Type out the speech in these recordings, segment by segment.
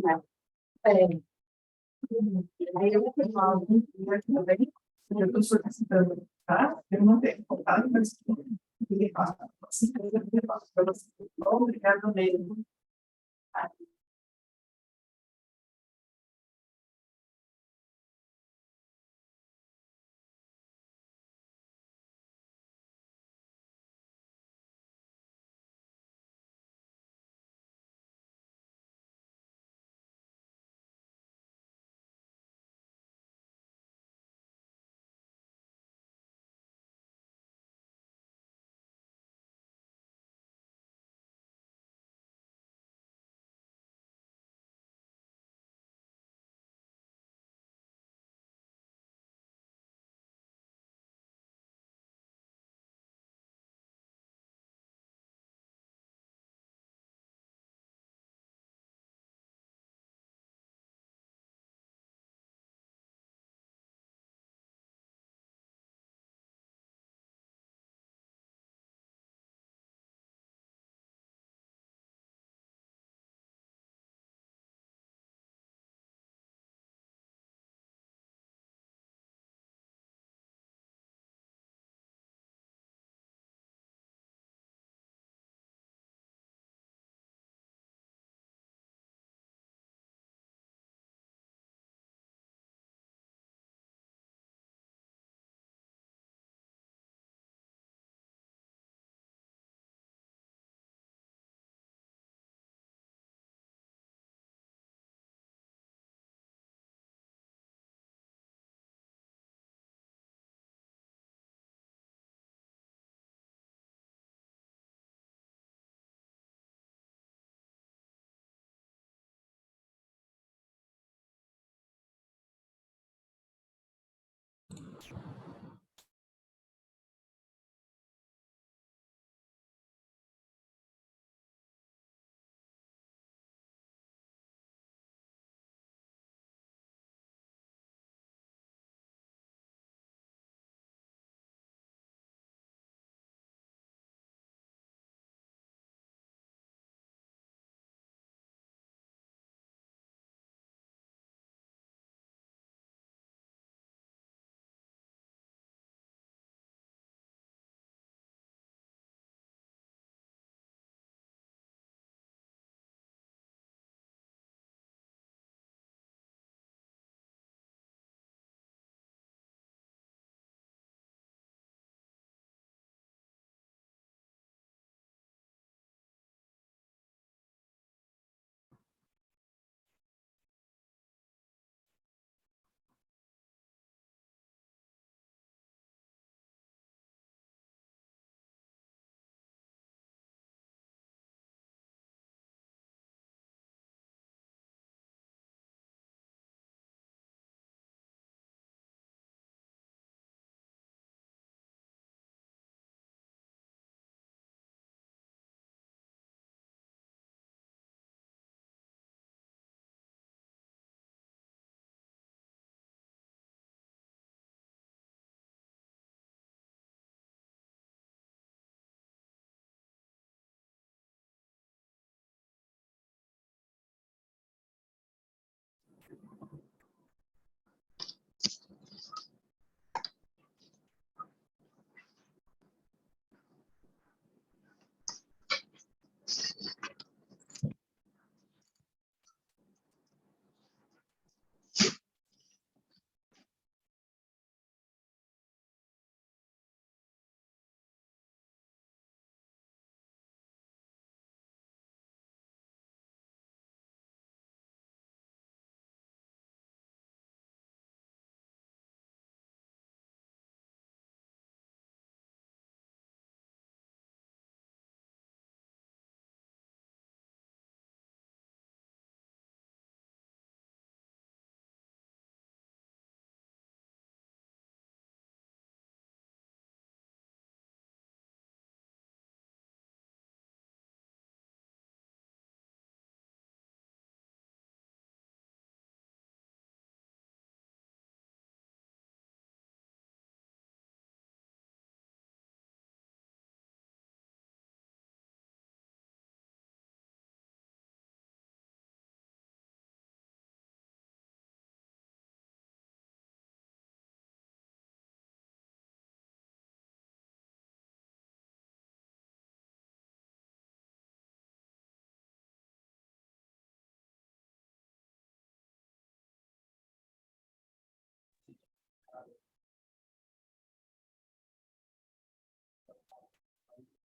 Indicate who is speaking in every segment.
Speaker 1: né? É. Aí eu falo também, eu estou solicitando, tá? Eu não tenho contato, mas ele passa. Assim, eu passo para você. Obrigado mesmo.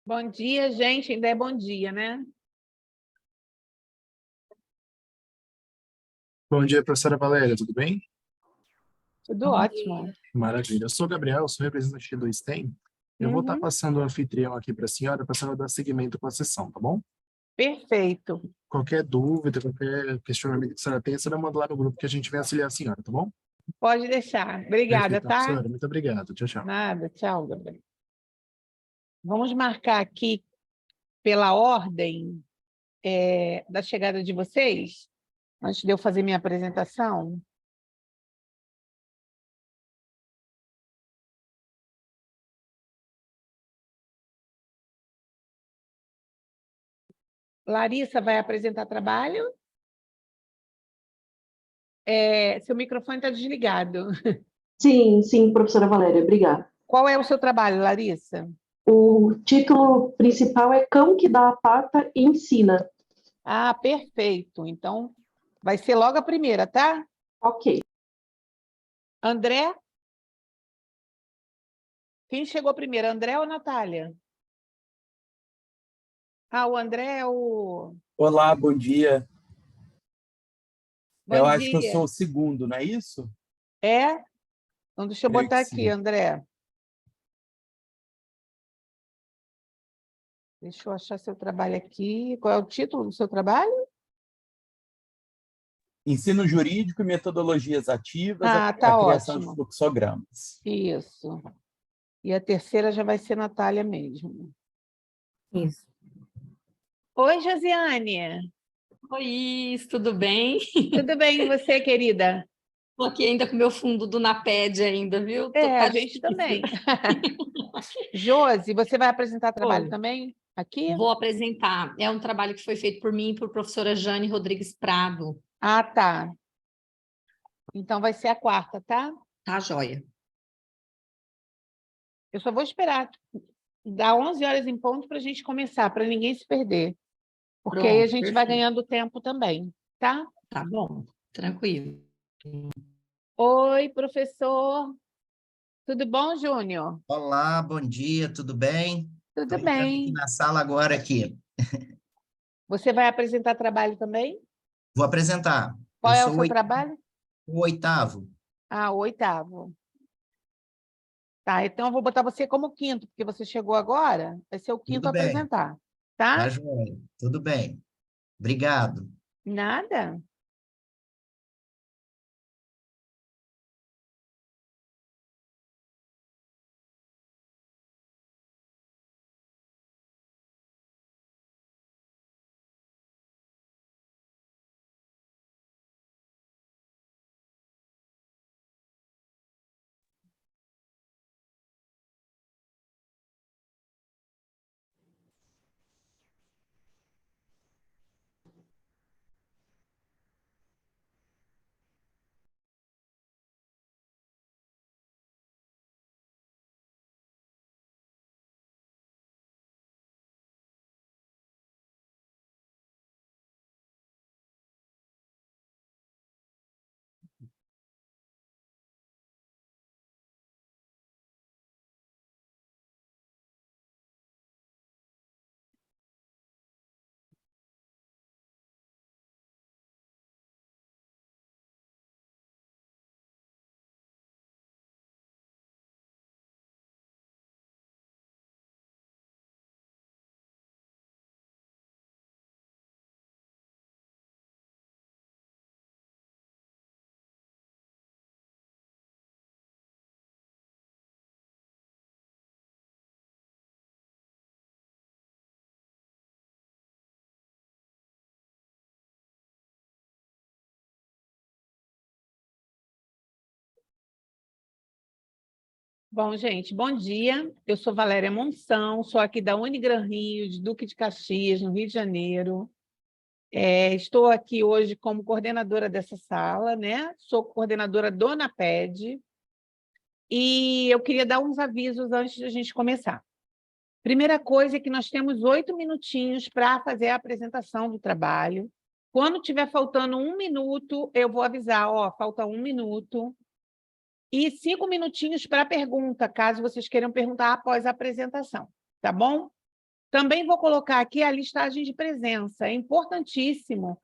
Speaker 2: Bom dia, gente. Ainda é bom dia, né?
Speaker 3: Bom dia, professora Valéria, tudo bem?
Speaker 2: Tudo ótimo.
Speaker 3: Maravilha. Eu sou o Gabriel, sou representante do STEM. Eu vou estar
Speaker 2: Uhum,
Speaker 3: passando o anfitrião aqui para a senhora dar seguimento com a sessão, tá bom?
Speaker 2: perfeito.
Speaker 3: Qualquer dúvida, qualquer questionamento que a senhora tenha, a senhora manda lá no grupo que a gente vai auxiliar a senhora, tá bom?
Speaker 2: Pode deixar. Obrigada,
Speaker 3: Perfeito,
Speaker 2: tá?
Speaker 3: professora. Muito obrigado. Tchau, tchau.
Speaker 2: Nada. Tchau, Gabriel. Vamos marcar aqui pela ordem da chegada de vocês, antes de eu fazer minha apresentação. Larissa vai apresentar trabalho. Seu microfone está desligado.
Speaker 4: Sim, sim, professora Valéria, obrigada.
Speaker 2: Qual é o seu trabalho, Larissa?
Speaker 4: O título principal é Cão que dá a pata e ensina.
Speaker 2: Ah, perfeito. Então, vai ser logo a primeira, tá?
Speaker 4: Ok.
Speaker 2: André? Quem chegou primeiro, André ou Natália? Ah, o André é o...
Speaker 5: Olá, bom dia.
Speaker 2: Bom
Speaker 5: Eu acho que eu
Speaker 2: dia.
Speaker 5: sou o segundo, não é isso?
Speaker 2: É? Então, deixa eu
Speaker 5: Creio que
Speaker 2: botar aqui,
Speaker 5: sim.
Speaker 2: André. Deixa eu achar seu trabalho aqui. Qual é o título do seu trabalho?
Speaker 5: Ensino jurídico e metodologias ativas,
Speaker 2: Ah,
Speaker 5: a
Speaker 2: tá
Speaker 5: criação de
Speaker 2: ótimo.
Speaker 5: fluxogramas.
Speaker 2: Isso. E a terceira já vai ser Natália mesmo.
Speaker 6: Isso.
Speaker 2: Oi, Josiane.
Speaker 6: Oi, tudo bem?
Speaker 2: Tudo bem, e você, querida?
Speaker 6: Tô aqui ainda com o meu fundo do Naped ainda, viu?
Speaker 2: A
Speaker 6: Tá
Speaker 2: gente
Speaker 6: difícil.
Speaker 2: também. Josi, você vai apresentar trabalho
Speaker 6: Oi,
Speaker 2: também aqui?
Speaker 6: vou apresentar. É um trabalho que foi feito por mim e por professora Jane Rodrigues Prado.
Speaker 2: Ah, tá. Então vai ser a quarta, tá?
Speaker 6: Tá, joia?
Speaker 2: Eu só vou esperar dar 11 horas em ponto para a gente começar, para ninguém se perder. Porque aí a
Speaker 6: Pronto,
Speaker 2: gente vai
Speaker 6: perfeito.
Speaker 2: ganhando tempo também, tá?
Speaker 6: Tá bom, tranquilo.
Speaker 2: Oi, professor. Tudo bom, Júnior?
Speaker 7: Olá, bom dia, tudo bem?
Speaker 2: Tudo
Speaker 7: Estou entrando aqui
Speaker 2: bem.
Speaker 7: na sala agora aqui.
Speaker 2: Você vai apresentar trabalho também?
Speaker 7: Vou apresentar.
Speaker 2: Qual
Speaker 7: Eu
Speaker 2: é o
Speaker 7: sou
Speaker 2: seu trabalho?
Speaker 7: o oitavo.
Speaker 2: Ah, o oitavo. Tá, então eu vou botar você como quinto, porque você chegou agora, vai ser o quinto
Speaker 7: Tudo
Speaker 2: a
Speaker 7: bem,
Speaker 2: apresentar, tá?
Speaker 7: tá, joia? Tudo bem. Obrigado.
Speaker 2: Nada. Bom, gente, bom dia. Eu sou Valéria Monção, sou aqui da Unigran Rio, de Duque de Caxias, no Rio de Janeiro. Estou aqui hoje como coordenadora dessa sala, né? Sou coordenadora do NAPED. E eu queria dar uns avisos antes de a gente começar. Primeira coisa é que nós temos 8 minutinhos para fazer a apresentação do trabalho. Quando tiver faltando 1 minuto, eu vou avisar, ó, falta 1 minuto. E 5 minutinhos para pergunta, caso vocês queiram perguntar após a apresentação, tá bom? Também vou colocar aqui a listagem de presença. É importantíssimo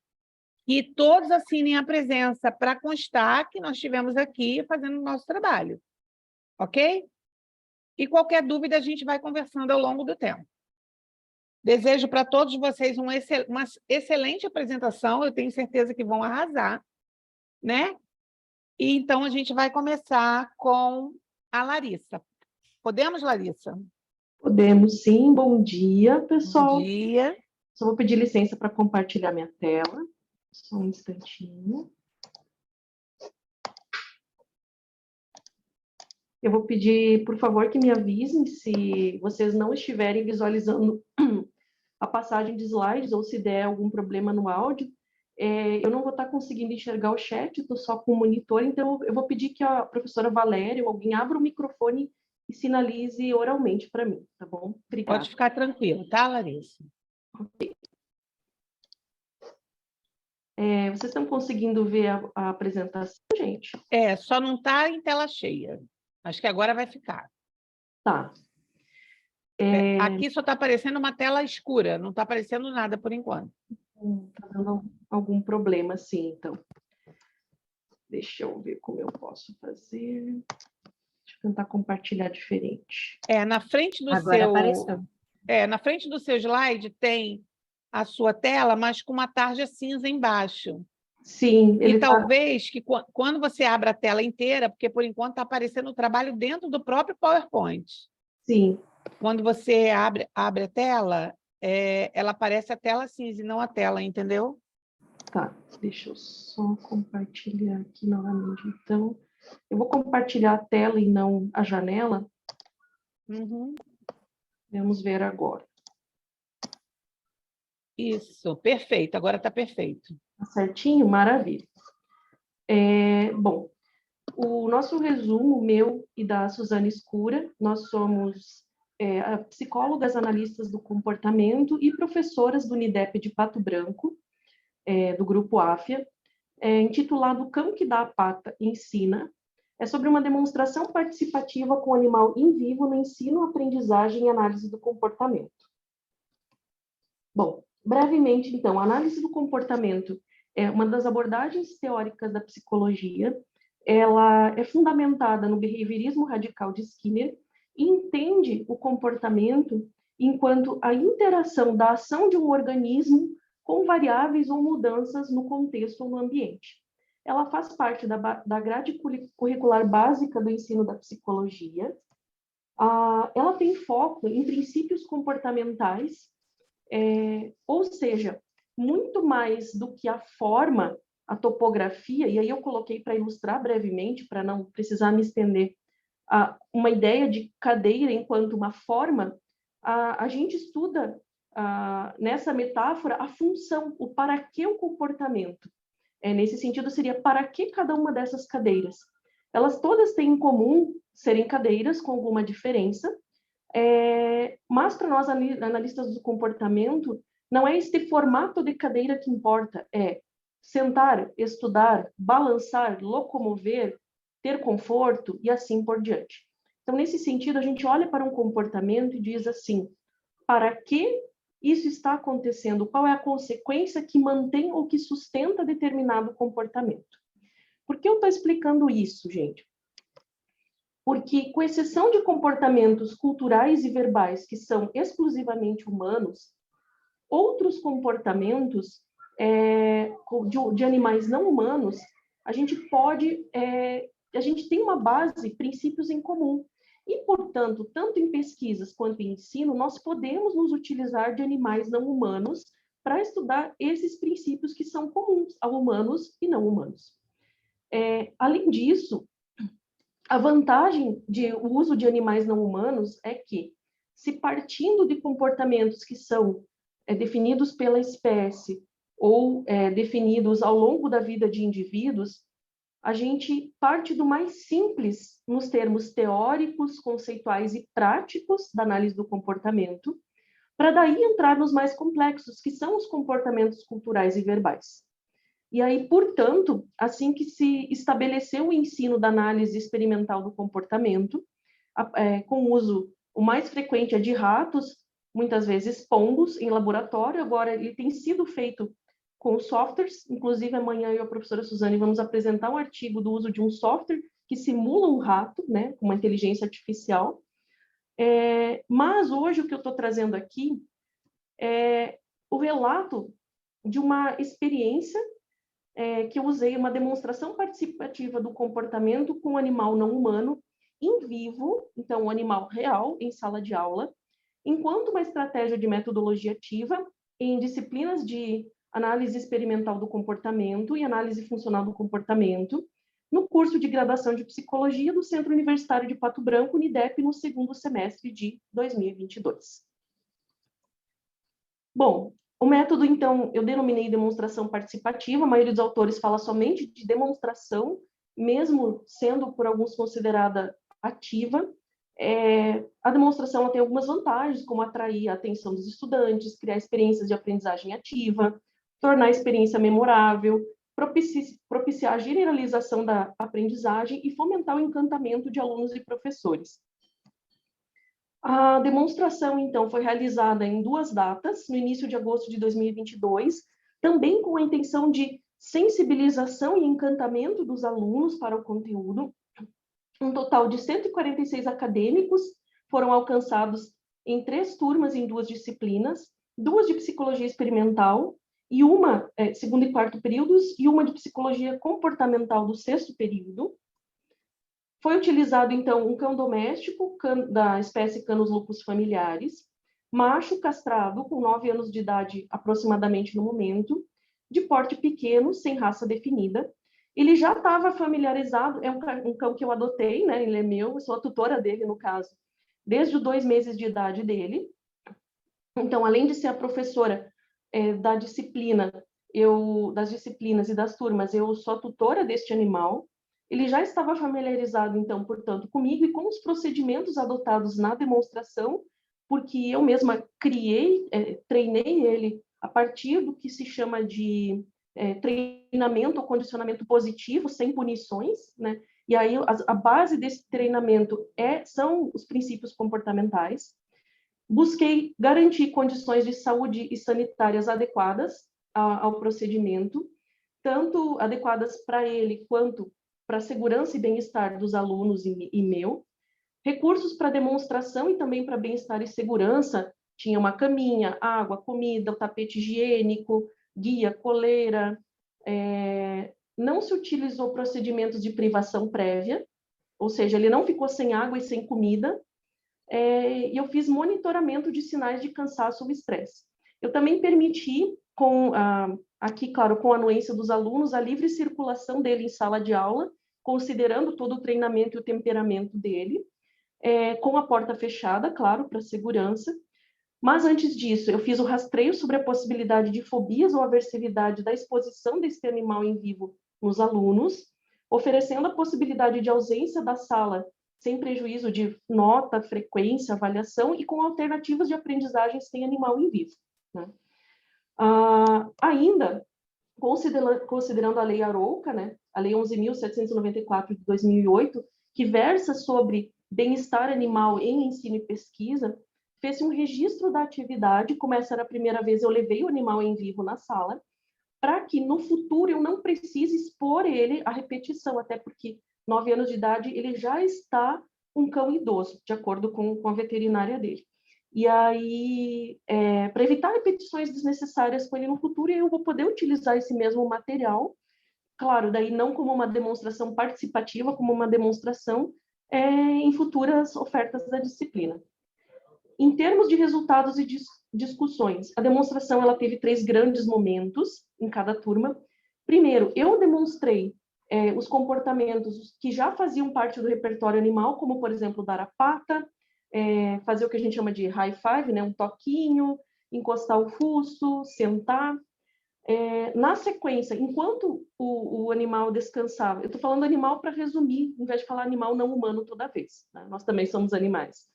Speaker 2: que todos assinem a presença para constar que nós estivemos aqui fazendo o nosso trabalho. Ok? E qualquer dúvida a gente vai conversando ao longo do tempo. Desejo para todos vocês uma excelente apresentação, eu tenho certeza que vão arrasar, né? E então a gente vai começar com a Larissa. Podemos, Larissa?
Speaker 4: Podemos sim. Bom dia, pessoal.
Speaker 2: Bom dia.
Speaker 4: Só vou pedir licença para compartilhar minha tela. Só um instantinho. Eu vou pedir, por favor, que me avisem se vocês não estiverem visualizando a passagem de slides ou se der algum problema no áudio. Eu não vou estar conseguindo enxergar o chat, estou só com o monitor, então eu vou pedir que a professora Valéria ou alguém abra o microfone e sinalize oralmente para mim, tá bom? Obrigada.
Speaker 2: Pode ficar tranquilo, tá, Larissa?
Speaker 4: Vocês estão conseguindo ver a apresentação, gente?
Speaker 2: Só não está em tela cheia. Acho que agora vai ficar.
Speaker 4: Tá.
Speaker 2: Aqui só está aparecendo uma tela escura, não está aparecendo nada por enquanto.
Speaker 4: Tá dando algum problema, sim, então. Deixa eu ver como eu posso fazer. Deixa eu tentar compartilhar diferente.
Speaker 2: Na frente do
Speaker 6: Agora apareceu.
Speaker 2: Na frente do seu slide tem a sua tela, mas com uma tarja cinza embaixo.
Speaker 4: Sim,
Speaker 2: E talvez que quando você abra a tela inteira, porque por enquanto está aparecendo o trabalho dentro do próprio PowerPoint.
Speaker 4: Sim.
Speaker 2: Quando você abre a tela, ela aparece a tela cinza e não a tela, entendeu?
Speaker 4: Tá, deixa eu só compartilhar aqui novamente. Então, eu vou compartilhar a tela e não a janela.
Speaker 2: Uhum.
Speaker 4: Vamos ver agora.
Speaker 2: Isso, perfeito, agora está perfeito.
Speaker 4: Tá certinho? Maravilha. Bom, o nosso resumo, meu e da Suzane Escura, nós somos psicólogas analistas do comportamento e professoras do Unidep de Pato Branco, do Grupo AFIA, intitulado Cão que dá a pata ensina. É sobre uma demonstração participativa com animal em vivo no ensino, aprendizagem e análise do comportamento. Bom, brevemente, então, a análise do comportamento é uma das abordagens teóricas da psicologia. Ela é fundamentada no behaviorismo radical de Skinner e entende o comportamento enquanto a interação da ação de um organismo com variáveis ou mudanças no contexto ou no ambiente. Ela faz parte da grade curricular básica do ensino da psicologia. Ela tem foco em princípios comportamentais, ou seja, muito mais do que a forma, a topografia, e aí eu coloquei para ilustrar brevemente, para não precisar me estender, uma ideia de cadeira enquanto uma forma. A gente estuda, nessa metáfora, a função, o para que o comportamento. Nesse sentido, seria para que cada uma dessas cadeiras. Elas todas têm em comum serem cadeiras com alguma diferença, mas para nós, analistas do comportamento, não é este formato de cadeira que importa, é sentar, estudar, balançar, locomover, ter conforto e assim por diante. Então, nesse sentido, a gente olha para um comportamento e diz assim, para que isso está acontecendo? Qual é a consequência que mantém ou que sustenta determinado comportamento? Por que eu estou explicando isso, gente? Porque, com exceção de comportamentos culturais e verbais que são exclusivamente humanos, outros comportamentos de animais não humanos, a gente tem uma base, princípios em comum. E, portanto, tanto em pesquisas quanto em ensino, nós podemos nos utilizar de animais não humanos para estudar esses princípios que são comuns a humanos e não humanos. Além disso, a vantagem do uso de animais não humanos é que, se partindo de comportamentos que são definidos pela espécie ou definidos ao longo da vida de indivíduos, a gente parte do mais simples nos termos teóricos, conceituais e práticos da análise do comportamento, para daí entrar nos mais complexos, que são os comportamentos culturais e verbais. E aí, portanto, assim que se estabeleceu o ensino da análise experimental do comportamento, com o uso, o mais frequente é de ratos, muitas vezes pombos em laboratório, agora ele tem sido feito com softwares, inclusive amanhã eu e a professora Suzane vamos apresentar um artigo do uso de um software que simula um rato, né, com uma inteligência artificial. Mas hoje o que eu estou trazendo aqui é o relato de uma experiência que eu usei, uma demonstração participativa do comportamento com um animal não humano em vivo, então um animal real em sala de aula, enquanto uma estratégia de metodologia ativa em disciplinas de análise experimental do comportamento e análise funcional do comportamento, no curso de graduação de psicologia do Centro Universitário de Pato Branco, UNIDEP, no segundo semestre de 2022. Bom, o método, então, eu denominei demonstração participativa, a maioria dos autores fala somente de demonstração, mesmo sendo por alguns considerada ativa. A demonstração ela tem algumas vantagens, como atrair a atenção dos estudantes, criar experiências de aprendizagem ativa, tornar a experiência memorável, propiciar a generalização da aprendizagem e fomentar o encantamento de alunos e professores. A demonstração, então, foi realizada em 2 datas, no início de agosto de 2022, também com a intenção de sensibilização e encantamento dos alunos para o conteúdo. Um total de 146 acadêmicos foram alcançados em 3 turmas em 2 disciplinas, 2 de psicologia experimental, e uma, segundo e quarto períodos, e uma de psicologia comportamental do 6º período. Foi utilizado, então, um cão doméstico da espécie Canis lupus familiaris, macho castrado, com 9 anos de idade aproximadamente no momento, de porte pequeno, sem raça definida. Ele já estava familiarizado, é um cão que eu adotei, né? Ele é meu, eu sou a tutora dele, no caso, desde os 2 meses de idade dele. Então, além de ser a professora da disciplina, das disciplinas e das turmas, eu sou a tutora deste animal. Ele já estava familiarizado, então, portanto, comigo e com os procedimentos adotados na demonstração, porque eu mesma treinei ele a partir do que se chama de treinamento ou condicionamento positivo, sem punições, né? E aí a base desse treinamento são os princípios comportamentais. Busquei garantir condições de saúde e sanitárias adequadas ao procedimento, tanto adequadas para ele quanto para a segurança e bem-estar dos alunos e meu. Recursos para demonstração e também para bem-estar e segurança, tinha uma caminha, água, comida, o tapete higiênico, guia, coleira. Não se utilizou procedimentos de privação prévia, ou seja, ele não ficou sem água e sem comida. E eu fiz monitoramento de sinais de cansaço ou estresse. Eu também permiti, aqui, claro, com a anuência dos alunos, a livre circulação dele em sala de aula, considerando todo o treinamento e o temperamento dele, com a porta fechada, claro, para segurança. Mas antes disso, eu fiz o rastreio sobre a possibilidade de fobias ou aversividade da exposição desse animal em vivo nos alunos, oferecendo a possibilidade de ausência da sala sem prejuízo de nota, frequência, avaliação e com alternativas de aprendizagem sem animal em vivo, né? Ainda, considerando a Lei Arouca, né, a Lei 11.794 de 2008, que versa sobre bem-estar animal em ensino e pesquisa, fez um registro da atividade, como essa era a primeira vez eu levei o animal em vivo na sala, para que no futuro eu não precise expor ele à repetição, até porque 9 anos de idade, ele já está um cão idoso, de acordo com a veterinária dele. E aí, para evitar repetições desnecessárias com ele no futuro, eu vou poder utilizar esse mesmo material, claro, daí não como uma demonstração participativa, como uma demonstração em futuras ofertas da disciplina. Em termos de resultados e discussões, a demonstração ela teve 3 grandes momentos em cada turma. Primeiro, eu demonstrei os comportamentos que já faziam parte do repertório animal, como, por exemplo, dar a pata, fazer o que a gente chama de high five, né, um toquinho, encostar o fuço, sentar. Na sequência, enquanto o animal descansava, eu estou falando animal para resumir, em vez de falar animal não humano toda vez, né? Nós também somos animais.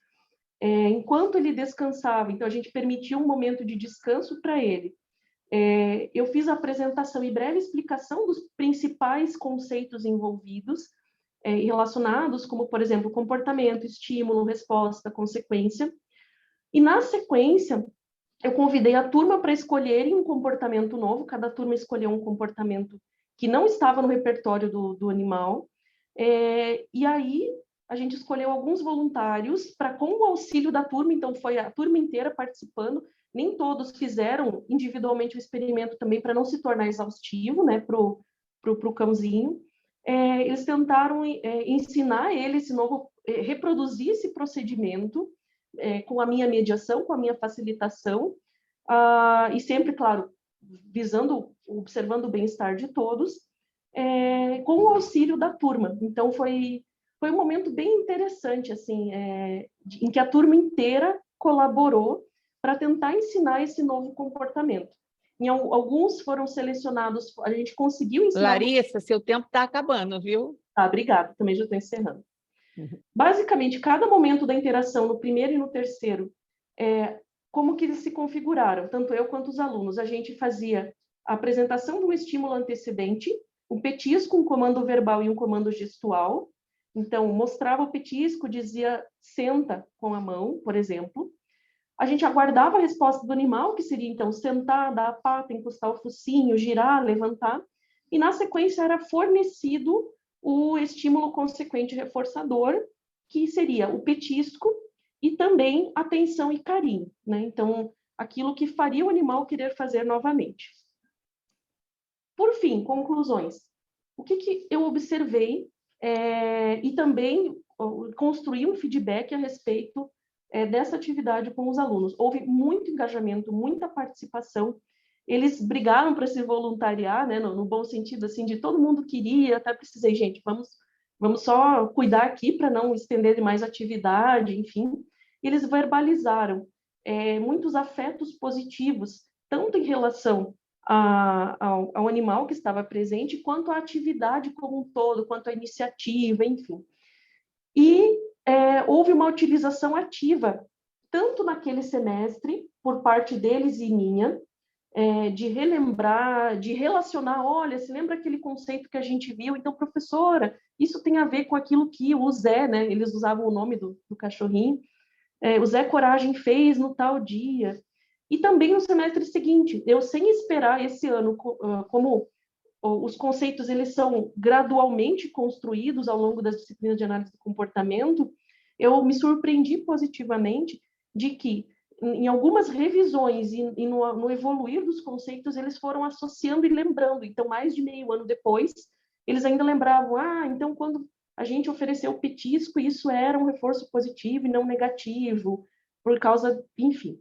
Speaker 4: Enquanto ele descansava, então a gente permitiu um momento de descanso para ele. Eu fiz a apresentação e breve explicação dos principais conceitos envolvidos e relacionados, como, por exemplo, comportamento, estímulo, resposta, consequência. E, na sequência, eu convidei a turma para escolherem um comportamento novo, cada turma escolheu um comportamento que não estava no repertório do animal, e aí a gente escolheu alguns voluntários para, com o auxílio da turma, então foi a turma inteira participando, nem todos fizeram individualmente o experimento também para não se tornar exaustivo, né, pro cãozinho. Eles tentaram ensinar ele esse novo, reproduzir esse procedimento com a minha mediação, com a minha facilitação, e sempre, claro, observando o bem-estar de todos, com o auxílio da turma. Então, foi um momento bem interessante, assim, em que a turma inteira colaborou para tentar ensinar esse novo comportamento. Alguns foram selecionados, a gente conseguiu ensinar...
Speaker 2: Larissa, seu tempo está acabando, viu?
Speaker 4: Ah, obrigada, também já estou encerrando. Basicamente, cada momento da interação, no primeiro e no terceiro, como que eles se configuraram, tanto eu quanto os alunos. A gente fazia a apresentação de um estímulo antecedente, um petisco, um comando verbal e um comando gestual. Então, mostrava o petisco, dizia senta com a mão, por exemplo. A gente aguardava a resposta do animal, que seria, então, sentar, dar a pata, encostar o focinho, girar, levantar. E, na sequência, era fornecido o estímulo consequente reforçador, que seria o petisco e também atenção e carinho, né? Então, aquilo que faria o animal querer fazer novamente. Por fim, conclusões. O que eu observei e também construí um feedback a respeito dessa atividade com os alunos. Houve muito engajamento, muita participação. Eles brigaram para se voluntariar, né, no bom sentido, assim, de todo mundo queria, até precisei, gente, vamos só cuidar aqui para não estender demais a atividade, enfim. E eles verbalizaram muitos afetos positivos, tanto em relação ao animal que estava presente, quanto à atividade como um todo, quanto à iniciativa, enfim. E houve uma utilização ativa, tanto naquele semestre, por parte deles e minha, de relembrar, de relacionar, olha, se lembra aquele conceito que a gente viu? Então, professora, isso tem a ver com aquilo que o Zé, né, eles usavam o nome do cachorrinho, o Zé Coragem fez no tal dia. E também no semestre seguinte, eu sem esperar esse ano, como os conceitos eles são gradualmente construídos ao longo das disciplinas de análise do comportamento, eu me surpreendi positivamente de que em algumas revisões e no evoluir dos conceitos, eles foram associando e lembrando. Então, mais de meio ano depois, eles ainda lembravam, então quando a gente ofereceu o petisco, isso era um reforço positivo e não negativo, por causa, enfim.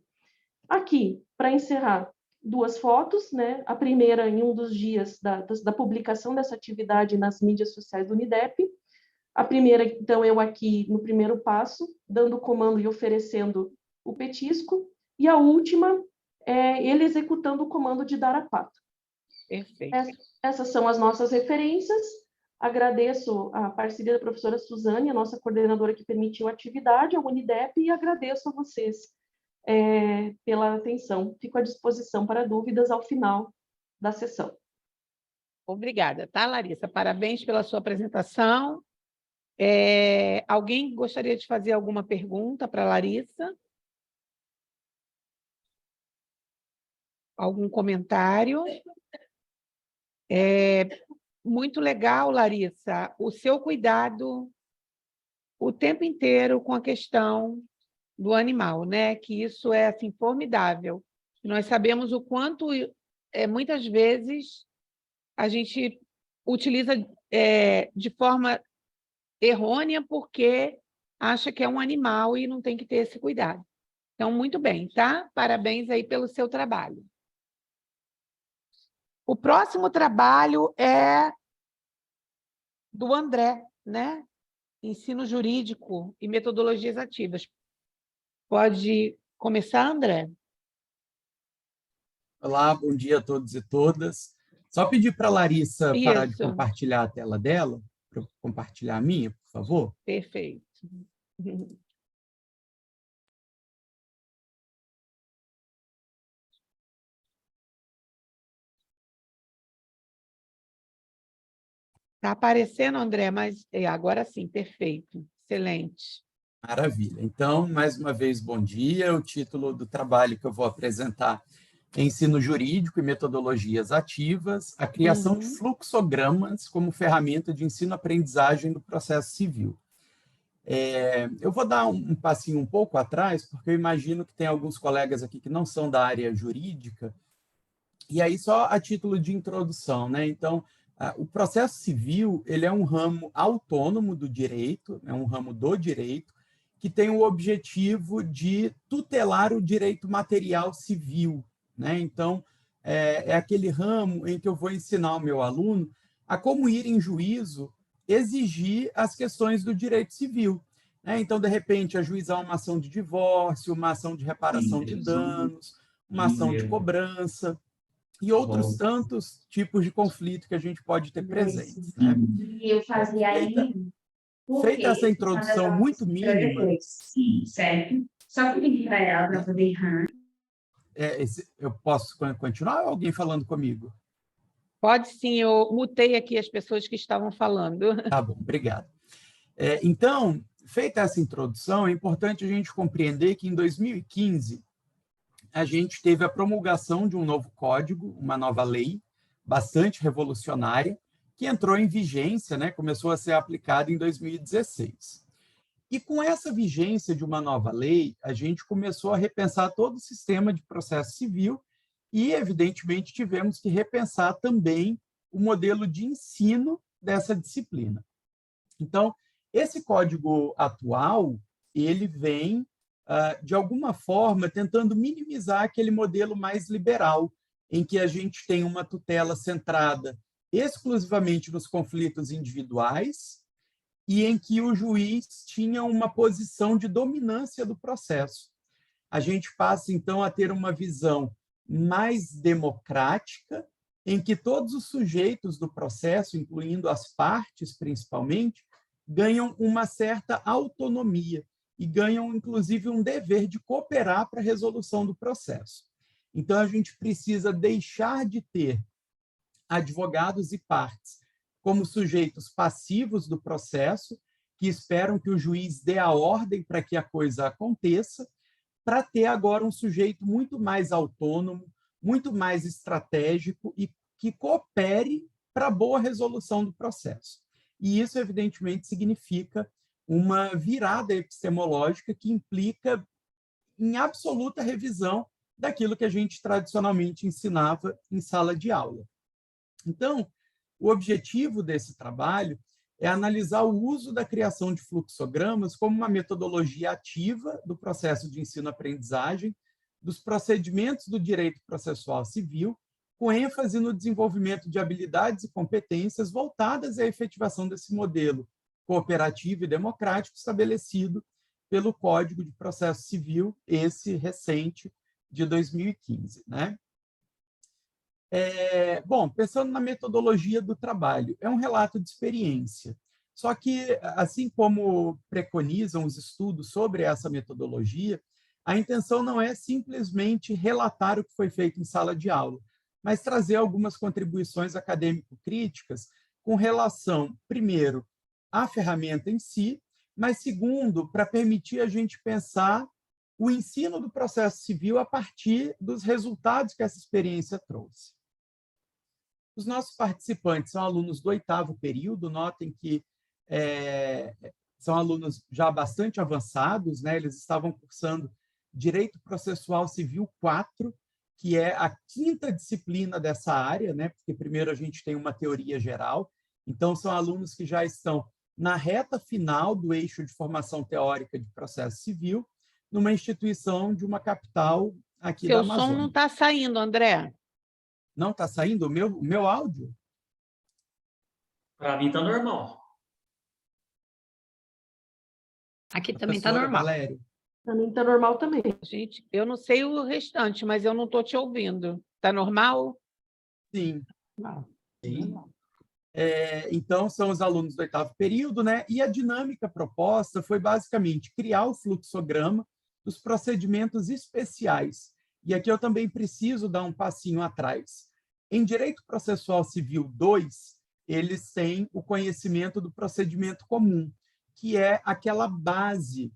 Speaker 4: Aqui, para encerrar, 2 fotos, né? A primeira em um dos dias da publicação dessa atividade nas mídias sociais do Unidep. A primeira, então, eu aqui no primeiro passo, dando o comando e oferecendo o petisco, e a última ele executando o comando de dar a pata.
Speaker 2: Perfeito.
Speaker 4: Essas são as nossas referências. Agradeço a parceria da professora Suzane, a nossa coordenadora que permitiu a atividade, ao Unidep, e agradeço a vocês pela atenção. Fico à disposição para dúvidas ao final da sessão.
Speaker 2: Obrigada, tá, Larissa? Parabéns pela sua apresentação. Alguém gostaria de fazer alguma pergunta para a Larissa? Algum comentário? Muito legal, Larissa, o seu cuidado o tempo inteiro com a questão do animal, né? Que isso é assim, formidável. Nós sabemos o quanto, muitas vezes, a gente utiliza de forma errônea porque acha que é um animal e não tem que ter esse cuidado. Então, muito bem, tá? Parabéns aí pelo seu trabalho. O próximo trabalho é do André, né? Ensino jurídico e metodologias ativas. Pode começar, André?
Speaker 5: Olá, bom dia a todos e todas. Só pedir para a Larissa parar de
Speaker 2: Isso.
Speaker 5: compartilhar a tela dela, para eu compartilhar a minha, por favor.
Speaker 2: Perfeito. Está aparecendo, André, mas agora sim, perfeito, excelente.
Speaker 5: Maravilha. Então, mais uma vez, bom dia. O título do trabalho que eu vou apresentar é Ensino Jurídico e Metodologias Ativas, a criação de fluxogramas como ferramenta de ensino-aprendizagem do processo civil. Eu vou dar um passinho um pouco atrás, porque eu imagino que tem alguns colegas aqui que não são da área jurídica, e aí só a título de introdução, né? Então, o processo civil, ele é um ramo autônomo do direito, é um ramo do direito, que tem o objetivo de tutelar o direito material civil, né? Então, é aquele ramo em que eu vou ensinar o meu aluno a como ir em juízo exigir as questões do direito civil, né? Então, de repente, ajuizar uma ação de divórcio, uma ação de reparação de danos, uma ação de cobrança e outros tantos tipos de conflito que a gente pode ter presentes, né?
Speaker 1: E eu fazia aí.
Speaker 5: Feita essa introdução muito mínima,
Speaker 1: certo? Só que pedi para ela para poder errar.
Speaker 5: eu posso continuar ou alguém falando comigo?
Speaker 2: Pode sim, eu mutei aqui as pessoas que estavam falando.
Speaker 5: Tá bom, obrigado. Então, feita essa introdução, é importante a gente compreender que em 2015 a gente teve a promulgação de um novo código, uma nova lei, bastante revolucionária, que entrou em vigência, né, começou a ser aplicada em 2016. E com essa vigência de uma nova lei, a gente começou a repensar todo o sistema de processo civil e, evidentemente, tivemos que repensar também o modelo de ensino dessa disciplina. Então, esse código atual, ele vem, de alguma forma, tentando minimizar aquele modelo mais liberal, em que a gente tem uma tutela centrada exclusivamente nos conflitos individuais e em que o juiz tinha uma posição de dominância do processo. A gente passa, então, a ter uma visão mais democrática, em que todos os sujeitos do processo, incluindo as partes principalmente, ganham uma certa autonomia e ganham, inclusive, um dever de cooperar para a resolução do processo. Então, a gente precisa deixar de ter advogados e partes como sujeitos passivos do processo, que esperam que o juiz dê a ordem para que a coisa aconteça, para ter agora um sujeito muito mais autônomo, muito mais estratégico e que coopere para a boa resolução do processo. E isso, evidentemente, significa uma virada epistemológica que implica em absoluta revisão daquilo que a gente tradicionalmente ensinava em sala de aula. Então, o objetivo desse trabalho é analisar o uso da criação de fluxogramas como uma metodologia ativa do processo de ensino-aprendizagem, dos procedimentos do direito processual civil, com ênfase no desenvolvimento de habilidades e competências voltadas à efetivação desse modelo cooperativo e democrático estabelecido pelo Código de Processo Civil, esse recente, de 2015, né? Bom, pensando na metodologia do trabalho, é um relato de experiência. Só que, assim como preconizam os estudos sobre essa metodologia, a intenção não é simplesmente relatar o que foi feito em sala de aula, mas trazer algumas contribuições acadêmico-críticas com relação, primeiro, à ferramenta em si, mas, segundo, para permitir a gente pensar o ensino do processo civil a partir dos resultados que essa experiência trouxe. Os nossos participantes são alunos do 8º período, notem que são alunos já bastante avançados, né? Eles estavam cursando Direito Processual Civil 4, que é a 5ª disciplina dessa área, né? Porque primeiro a gente tem uma teoria geral, então são alunos que já estão na reta final do eixo de formação teórica de processo civil, numa instituição de uma capital aqui da Amazônia.
Speaker 2: Seu som não está saindo, André.
Speaker 5: Não está saindo o meu áudio?
Speaker 8: Para mim está normal.
Speaker 6: Aqui também está normal.
Speaker 5: Valério.
Speaker 4: Para mim está normal também.
Speaker 2: Gente, eu não sei o restante, mas eu não estou te ouvindo. Está normal?
Speaker 5: Sim.
Speaker 2: Não.
Speaker 5: Sim. Então, são os alunos do 8º período, né? E a dinâmica proposta foi basicamente criar o fluxograma dos procedimentos especiais. E aqui eu também preciso dar um passinho atrás. Em Direito Processual Civil 2, eles têm o conhecimento do procedimento comum, que é aquela base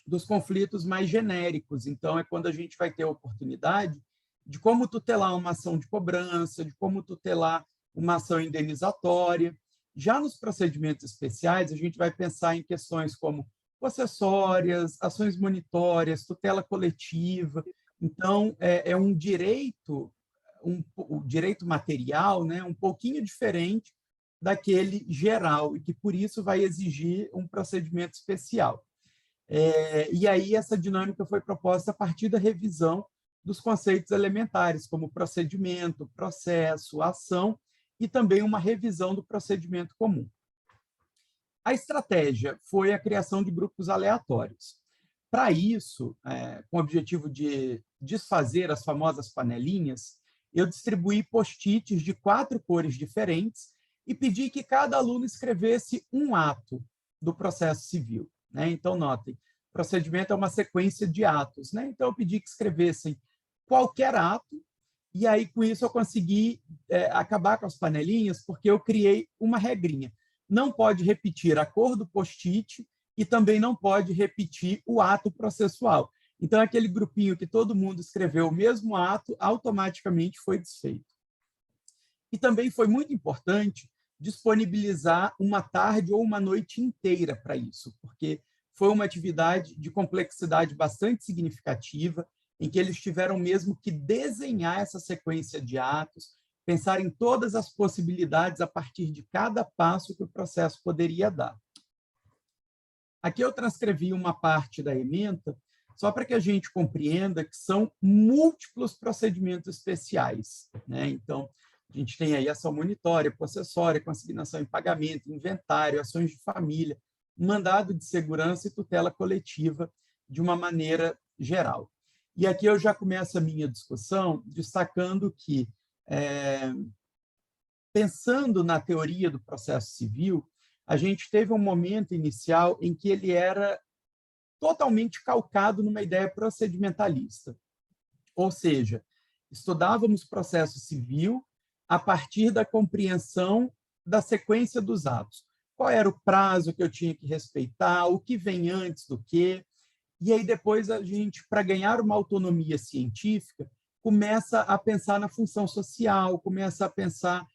Speaker 5: dos conflitos mais genéricos. Então, é quando a gente vai ter a oportunidade de como tutelar uma ação de cobrança, de como tutelar uma ação indenizatória. Já nos procedimentos especiais, a gente vai pensar em questões como possessórias, ações monitórias, tutela coletiva. Então, é um direito, o direito material, né, um pouquinho diferente daquele geral, e que, por isso, vai exigir um procedimento especial. E aí essa dinâmica foi proposta a partir da revisão dos conceitos elementares, como procedimento, processo, ação, e também uma revisão do procedimento comum. A estratégia foi a criação de grupos aleatórios. Para isso, com o objetivo de desfazer as famosas panelinhas, eu distribuí post-its de 4 cores diferentes e pedi que cada aluno escrevesse um ato do processo civil, né? Então, notem, procedimento é uma sequência de atos, né? Então, eu pedi que escrevessem qualquer ato, e aí, com isso, eu consegui acabar com as panelinhas, porque eu criei uma regrinha. Não pode repetir a cor do post-it e também não pode repetir o ato processual. Então, aquele grupinho que todo mundo escreveu o mesmo ato, automaticamente foi desfeito. E também foi muito importante disponibilizar uma tarde ou uma noite inteira para isso, porque foi uma atividade de complexidade bastante significativa, em que eles tiveram mesmo que desenhar essa sequência de atos, pensar em todas as possibilidades a partir de cada passo que o processo poderia dar. Aqui eu transcrevi uma parte da ementa, só para que a gente compreenda que são múltiplos procedimentos especiais, né? Então, a gente tem aí ação monitória, possessória, consignação em pagamento, inventário, ações de família, mandado de segurança e tutela coletiva de uma maneira geral. E aqui eu já começo a minha discussão destacando que, pensando na teoria do processo civil, a gente teve um momento inicial em que ele era totalmente calcado numa ideia procedimentalista. Ou seja, estudávamos processo civil a partir da compreensão da sequência dos atos. Qual era o prazo que eu tinha que respeitar, o que vem antes do quê. E aí depois a gente, para ganhar uma autonomia científica, começa a pensar na função social, começa a pensar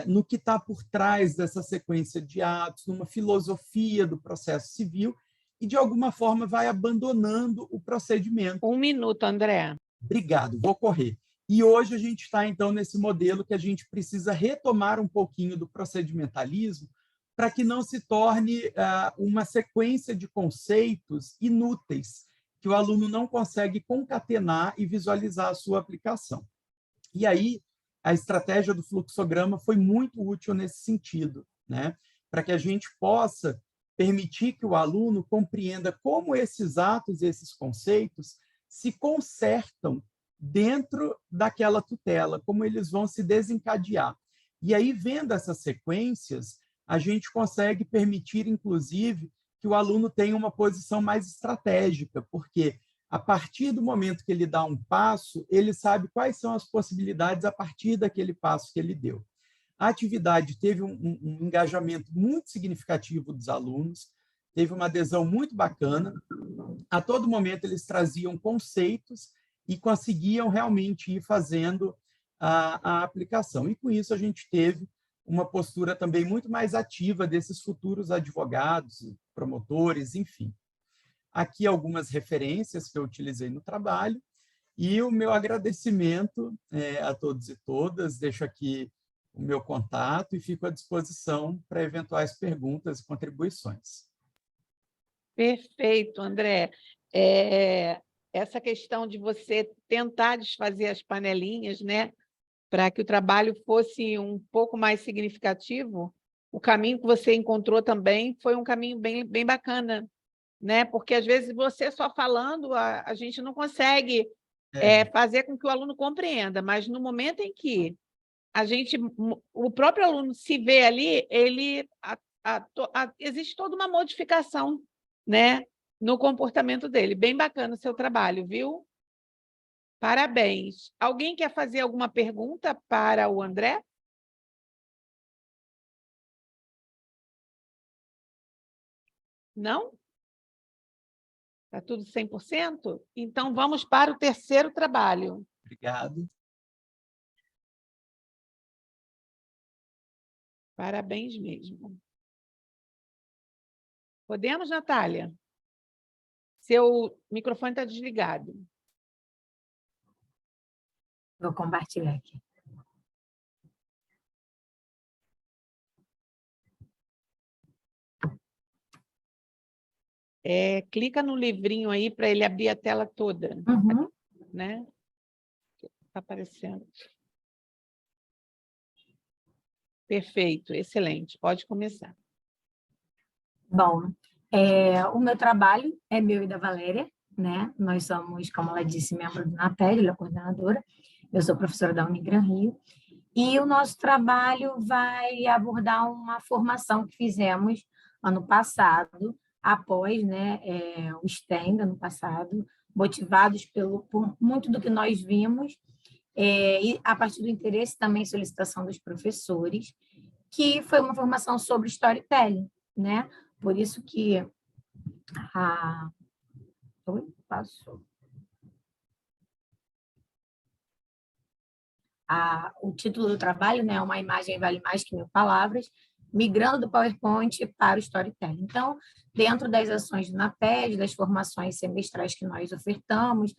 Speaker 5: no que está por trás dessa sequência de atos, numa filosofia do processo civil, e, de alguma forma, vai abandonando o procedimento.
Speaker 2: 1 minuto, André.
Speaker 5: Obrigado, vou correr. E hoje a gente está, então, nesse modelo que a gente precisa retomar um pouquinho do procedimentalismo para que não se torne uma sequência de conceitos inúteis, que o aluno não consegue concatenar e visualizar a sua aplicação. E aí, a estratégia do fluxograma foi muito útil nesse sentido, né? Para que a gente possa permitir que o aluno compreenda como esses atos, esses conceitos, se consertam dentro daquela tutela, como eles vão se desencadear. E aí, vendo essas sequências, a gente consegue permitir, inclusive, que o aluno tenha uma posição mais estratégica, porque a partir do momento que ele dá um passo, ele sabe quais são as possibilidades a partir daquele passo que ele deu. A atividade teve um engajamento muito significativo dos alunos, teve uma adesão muito bacana. A todo momento, eles traziam conceitos e conseguiam realmente ir fazendo a aplicação. E, com isso, a gente teve uma postura também muito mais ativa desses futuros advogados, promotores, enfim. Aqui algumas referências que eu utilizei no trabalho e o meu agradecimento a todos e todas. Deixo aqui o meu contato e fico à disposição para eventuais perguntas e contribuições.
Speaker 2: Perfeito, André. Essa questão de você tentar desfazer as panelinhas, né, para que o trabalho fosse um pouco mais significativo, o caminho que você encontrou também foi um caminho bem bacana, né? Porque, às vezes, você só falando, a gente não consegue fazer com que o aluno compreenda, mas no momento em que o próprio aluno se vê ali, existe toda uma modificação, né, no comportamento dele. Bem bacana o seu trabalho, viu? Parabéns. Alguém quer fazer alguma pergunta para o André? Não? Está tudo 100%? Então, vamos para o terceiro trabalho.
Speaker 5: Obrigado.
Speaker 2: Parabéns mesmo. Podemos, Natália? Seu microfone está desligado.
Speaker 9: Vou compartilhar aqui.
Speaker 2: Clica no livrinho aí para ele abrir a tela toda,
Speaker 9: Uhum.
Speaker 2: né? Está aparecendo. Perfeito, excelente. Pode começar.
Speaker 9: Bom, o meu trabalho é meu e da Valéria, né? Nós somos, como ela disse, membro do NAPED, ela é coordenadora. Eu sou professora da Unigran Rio. E o nosso trabalho vai abordar uma formação que fizemos ano passado, após, né, o STEM ano passado, motivados por muito do que nós vimos, e a partir do interesse também solicitação dos professores, que foi uma formação sobre storytelling, né? Por isso que passou. O título do trabalho, né, Uma Imagem Vale Mais que 1000 Palavras, migrando do PowerPoint para o Storytelling. Então, dentro das ações do NAPED, das formações semestrais que nós ofertamos,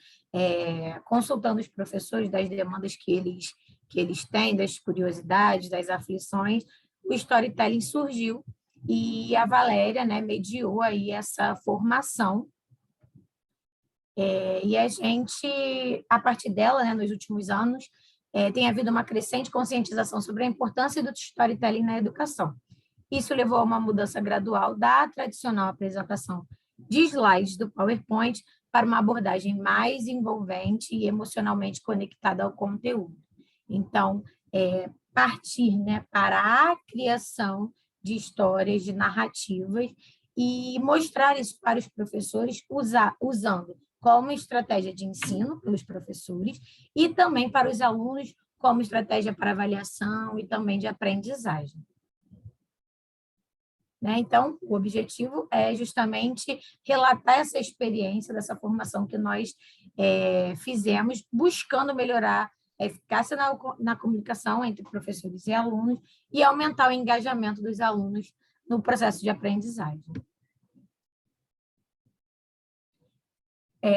Speaker 9: consultando os professores das demandas que eles têm, das curiosidades, das aflições, o Storytelling surgiu e a Valéria, né, mediou aí essa formação. E a gente, a partir dela, né, nos últimos anos, tem havido uma crescente conscientização sobre a importância do storytelling na educação. Isso levou a uma mudança gradual da tradicional apresentação de slides do PowerPoint para uma abordagem mais envolvente e emocionalmente conectada ao conteúdo. Então, partir, né, para a criação de histórias, de narrativas, e mostrar isso para os professores usando como estratégia de ensino pelos professores e também para os alunos como estratégia para avaliação e também de aprendizagem. Né? Então, o objetivo é justamente relatar essa experiência, dessa formação que nós fizemos, buscando melhorar a eficácia na comunicação entre professores e alunos e aumentar o engajamento dos alunos no processo de aprendizagem.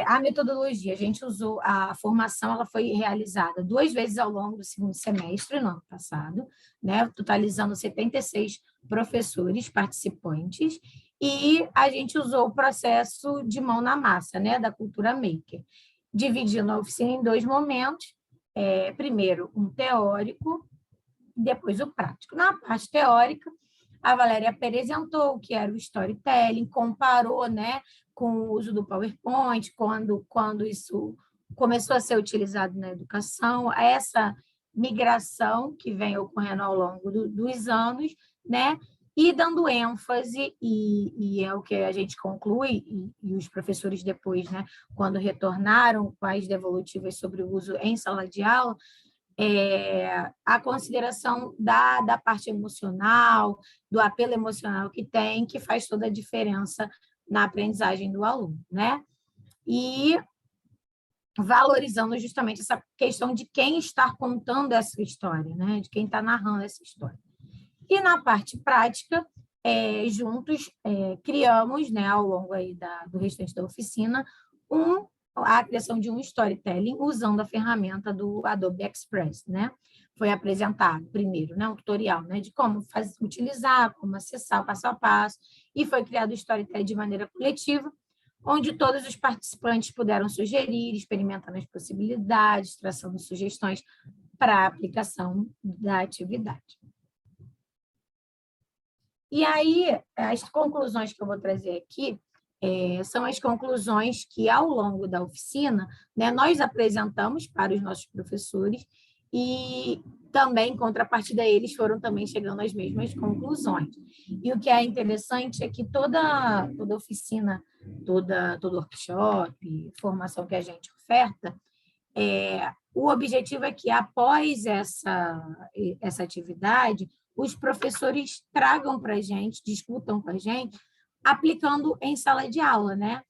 Speaker 9: A metodologia, a gente usou, a formação ela foi realizada 2 vezes ao longo do segundo semestre, no ano passado, né, totalizando 76 professores participantes, e a gente usou o processo de mão na massa, né, da cultura maker, dividindo a oficina em 2 momentos, primeiro um teórico, depois o prático. Na parte teórica, a Valéria apresentou o que era o storytelling, comparou, né, com o uso do PowerPoint, quando isso começou a ser utilizado na educação, essa migração que vem ocorrendo ao longo dos anos, né, e dando ênfase, e é o que a gente conclui, e os professores depois, né, quando retornaram com as devolutivas sobre o uso em sala de aula, a consideração da parte emocional, do apelo emocional que faz toda a diferença na aprendizagem do aluno, né? E valorizando justamente essa questão de quem está contando essa história, né? De quem está narrando essa história. E na parte prática, juntos criamos, né, ao longo aí do restante da oficina, a criação de um storytelling usando a ferramenta do Adobe Express, né? Foi apresentado primeiro, né, um tutorial, né, de como utilizar, como acessar, passo a passo, e foi criado o storytelling de maneira coletiva, onde todos os participantes puderam sugerir, experimentando as possibilidades, traçando sugestões para a aplicação da atividade. E aí, as conclusões que eu vou trazer aqui são as conclusões que, ao longo da oficina, né, nós apresentamos para os nossos professores e também, em contrapartida, eles foram também chegando às mesmas conclusões. E o que é interessante é que toda oficina, todo workshop, formação que a gente oferta, o objetivo é que, após essa atividade, os professores tragam para a gente, discutam com a gente, aplicando em sala de aula, né?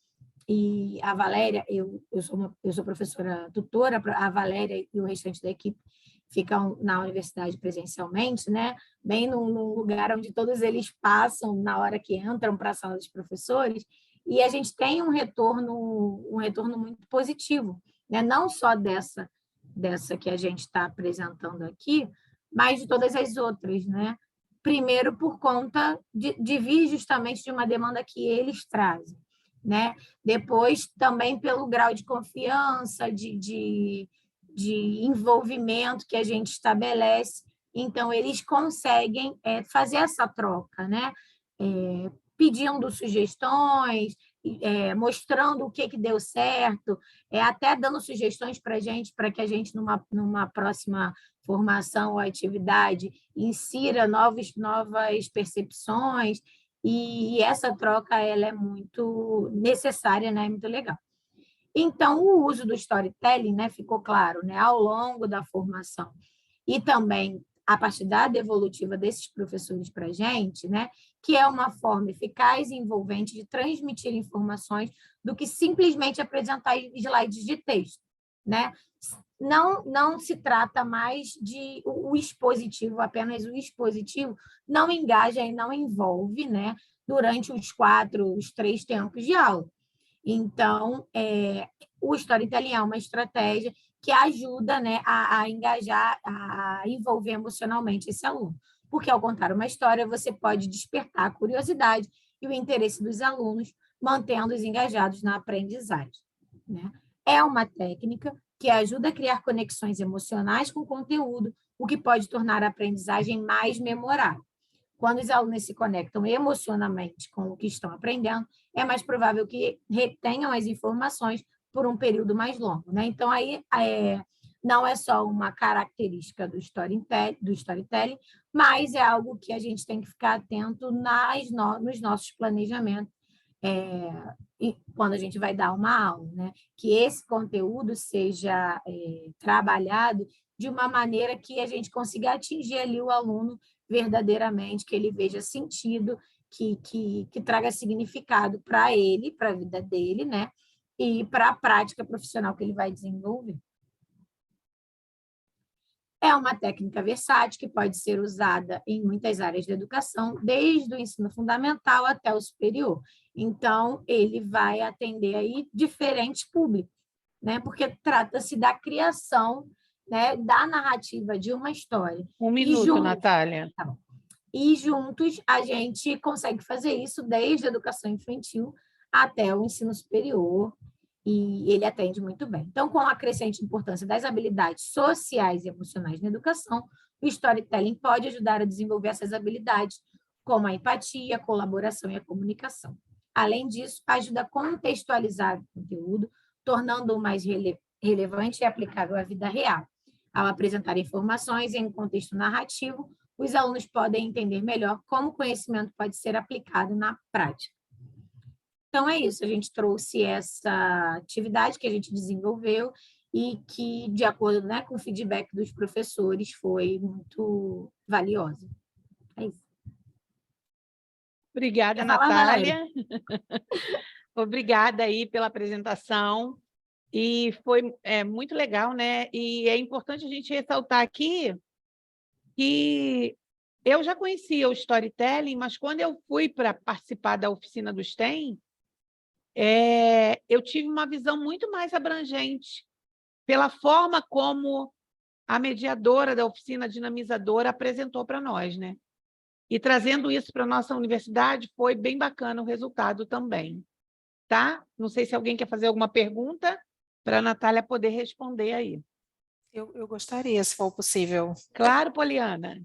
Speaker 9: e a Valéria, eu sou professora tutora, a Valéria e o restante da equipe ficam na universidade presencialmente, né? Bem num lugar onde todos eles passam na hora que entram para a sala dos professores, e a gente tem um retorno muito positivo, né? Não só dessa que a gente está apresentando aqui, mas de todas as outras, né? Primeiro, por conta de vir justamente de uma demanda que eles trazem, né? Depois, também pelo grau de confiança, de envolvimento que a gente estabelece. Então, eles conseguem fazer essa troca, né? Pedindo sugestões, mostrando o que deu certo, até dando sugestões para a gente, para que a gente, numa próxima formação ou atividade, insira novas percepções, e essa troca ela é muito necessária, né? É muito legal. Então, o uso do storytelling, né, ficou claro, né, ao longo da formação, e também a partir da devolutiva desses professores para a gente, né, que é uma forma eficaz e envolvente de transmitir informações do que simplesmente apresentar slides de texto, né? Não se trata mais de o expositivo, apenas o expositivo não engaja e não envolve, né, durante os 3 tempos de aula. Então, o storytelling é uma estratégia que ajuda, né, a engajar, a envolver emocionalmente esse aluno. Porque, ao contar uma história, você pode despertar a curiosidade e o interesse dos alunos, mantendo-os engajados na aprendizagem, né? É uma técnica que ajuda a criar conexões emocionais com o conteúdo, o que pode tornar a aprendizagem mais memorável. Quando os alunos se conectam emocionalmente com o que estão aprendendo, é mais provável que retenham as informações por um período mais longo, né? Então, aí não é só uma característica do storytelling, mas é algo que a gente tem que ficar atento nos nossos planejamentos, quando a gente vai dar uma aula, né? Que esse conteúdo seja trabalhado de uma maneira que a gente consiga atingir ali o aluno verdadeiramente, que ele veja sentido, que traga significado para ele, para a vida dele, né? E para a prática profissional que ele vai desenvolver. É uma técnica versátil que pode ser usada em muitas áreas da educação, desde o ensino fundamental até o superior. Então, ele vai atender aí diferentes públicos, né? Porque trata-se da criação, né, da narrativa de uma história.
Speaker 2: 1 minuto, Natália.
Speaker 9: Tá bom. E juntos a gente consegue fazer isso desde a educação infantil até o ensino superior, e ele atende muito bem. Então, com a crescente importância das habilidades sociais e emocionais na educação, o storytelling pode ajudar a desenvolver essas habilidades, como a empatia, a colaboração e a comunicação. Além disso, ajuda a contextualizar o conteúdo, tornando-o mais relevante e aplicável à vida real. Ao apresentar informações em um contexto narrativo, os alunos podem entender melhor como o conhecimento pode ser aplicado na prática. Então, é isso, a gente trouxe essa atividade que a gente desenvolveu e que, de acordo, né, com o feedback dos professores, foi muito valiosa. É isso.
Speaker 2: Obrigada, Natália. Obrigada aí pela apresentação. E foi muito legal, né? E é importante a gente ressaltar aqui que eu já conhecia o storytelling, mas quando eu fui para participar da oficina do STEM, eu tive uma visão muito mais abrangente pela forma como a mediadora da oficina dinamizadora apresentou para nós, né? E trazendo isso para a nossa universidade, foi bem bacana o resultado também, tá? Não sei se alguém quer fazer alguma pergunta para a Natália poder responder aí.
Speaker 10: Eu gostaria, se for possível.
Speaker 2: Claro, Poliana.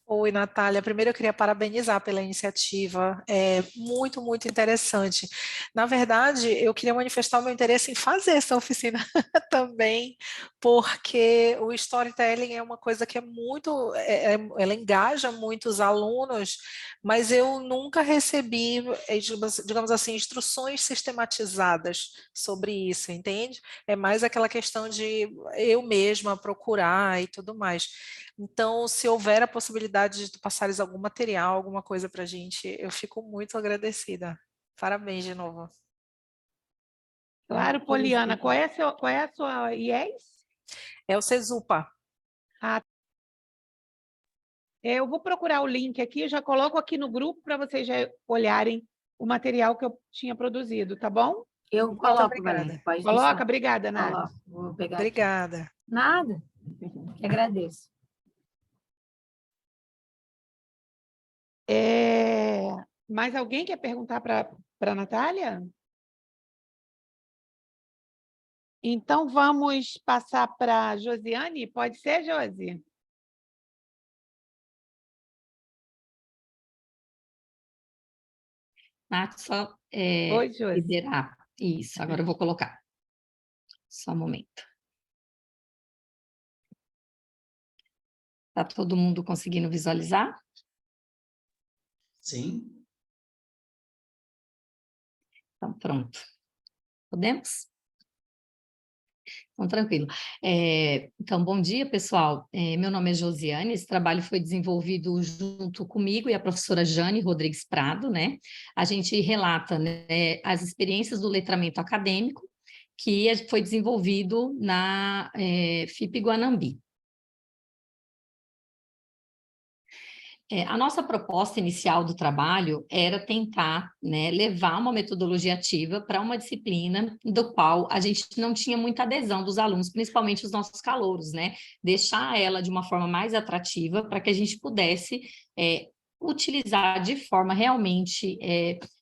Speaker 10: Oi, Natália. Primeiro, eu queria parabenizar pela iniciativa. É muito, muito interessante. Na verdade, eu queria manifestar o meu interesse em fazer essa oficina também, porque o storytelling é uma coisa que é muito... ela engaja muitos alunos, mas eu nunca recebi, digamos assim, instruções sistematizadas sobre isso, entende? É mais aquela questão de eu mesma procurar e tudo mais. Então, se houver a possibilidade de passares algum material, alguma coisa para a gente, eu fico muito agradecida. Parabéns de novo.
Speaker 2: Claro, Poliana, qual é a sua IES?
Speaker 10: É o CESUPA.
Speaker 2: Eu vou procurar o link aqui, eu já coloco aqui no grupo para vocês já olharem o material que eu tinha produzido, tá bom?
Speaker 9: Eu
Speaker 10: Muito
Speaker 9: coloco,
Speaker 10: obrigada.
Speaker 9: Valéria. Pode
Speaker 2: Coloca,
Speaker 9: deixar.
Speaker 2: obrigada, Nath.
Speaker 9: Coloco. Vou pegar aqui.
Speaker 10: Obrigada.
Speaker 9: Nada. Que agradeço.
Speaker 2: Mais alguém quer perguntar para a Natália? Então, vamos passar para a Josiane? Pode ser, Josi?
Speaker 6: Nath, só
Speaker 2: Oi, Josi.
Speaker 6: liderar. Isso, agora eu vou colocar. Só um momento. Está todo mundo conseguindo visualizar?
Speaker 8: Sim.
Speaker 6: Então, pronto. Podemos? Então, tranquilo. Então, bom dia, pessoal. Meu nome é Josiane, esse trabalho foi desenvolvido junto comigo e a professora Jane Rodrigues Prado, né? A gente relata, né, as experiências do letramento acadêmico que foi desenvolvido na FIP Guanambi. A nossa proposta inicial do trabalho era tentar, né, levar uma metodologia ativa para uma disciplina do qual a gente não tinha muita adesão dos alunos, principalmente os nossos calouros, né? Deixar ela de uma forma mais atrativa para que a gente pudesse utilizar de forma realmente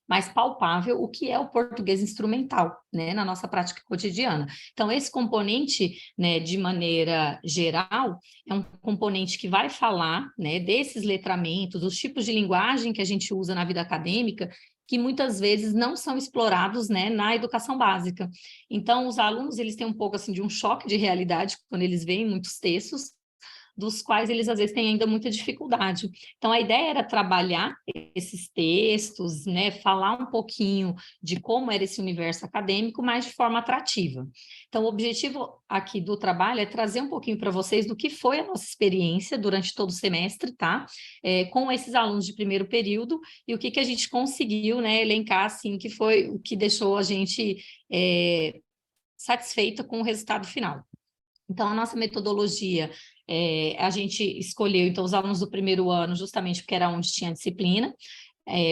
Speaker 6: mais palpável o que é o português instrumental, né, na nossa prática cotidiana. Então, esse componente, né, de maneira geral, é um componente que vai falar, né, desses letramentos, dos tipos de linguagem que a gente usa na vida acadêmica, que muitas vezes não são explorados, né, na educação básica. Então, os alunos, eles têm um pouco assim de um choque de realidade quando eles veem muitos textos, dos quais eles às vezes têm ainda muita dificuldade. Então, a ideia era trabalhar esses textos, né, falar um pouquinho de como era esse universo acadêmico, mas de forma atrativa. Então, o objetivo aqui do trabalho é trazer um pouquinho para vocês do que foi a nossa experiência durante todo o semestre, tá? Com esses alunos de primeiro período e o que a gente conseguiu, né, elencar, assim, que foi o que deixou a gente satisfeita com o resultado final. Então, a nossa metodologia, a gente escolheu, então, os alunos do primeiro ano, justamente porque era onde tinha disciplina,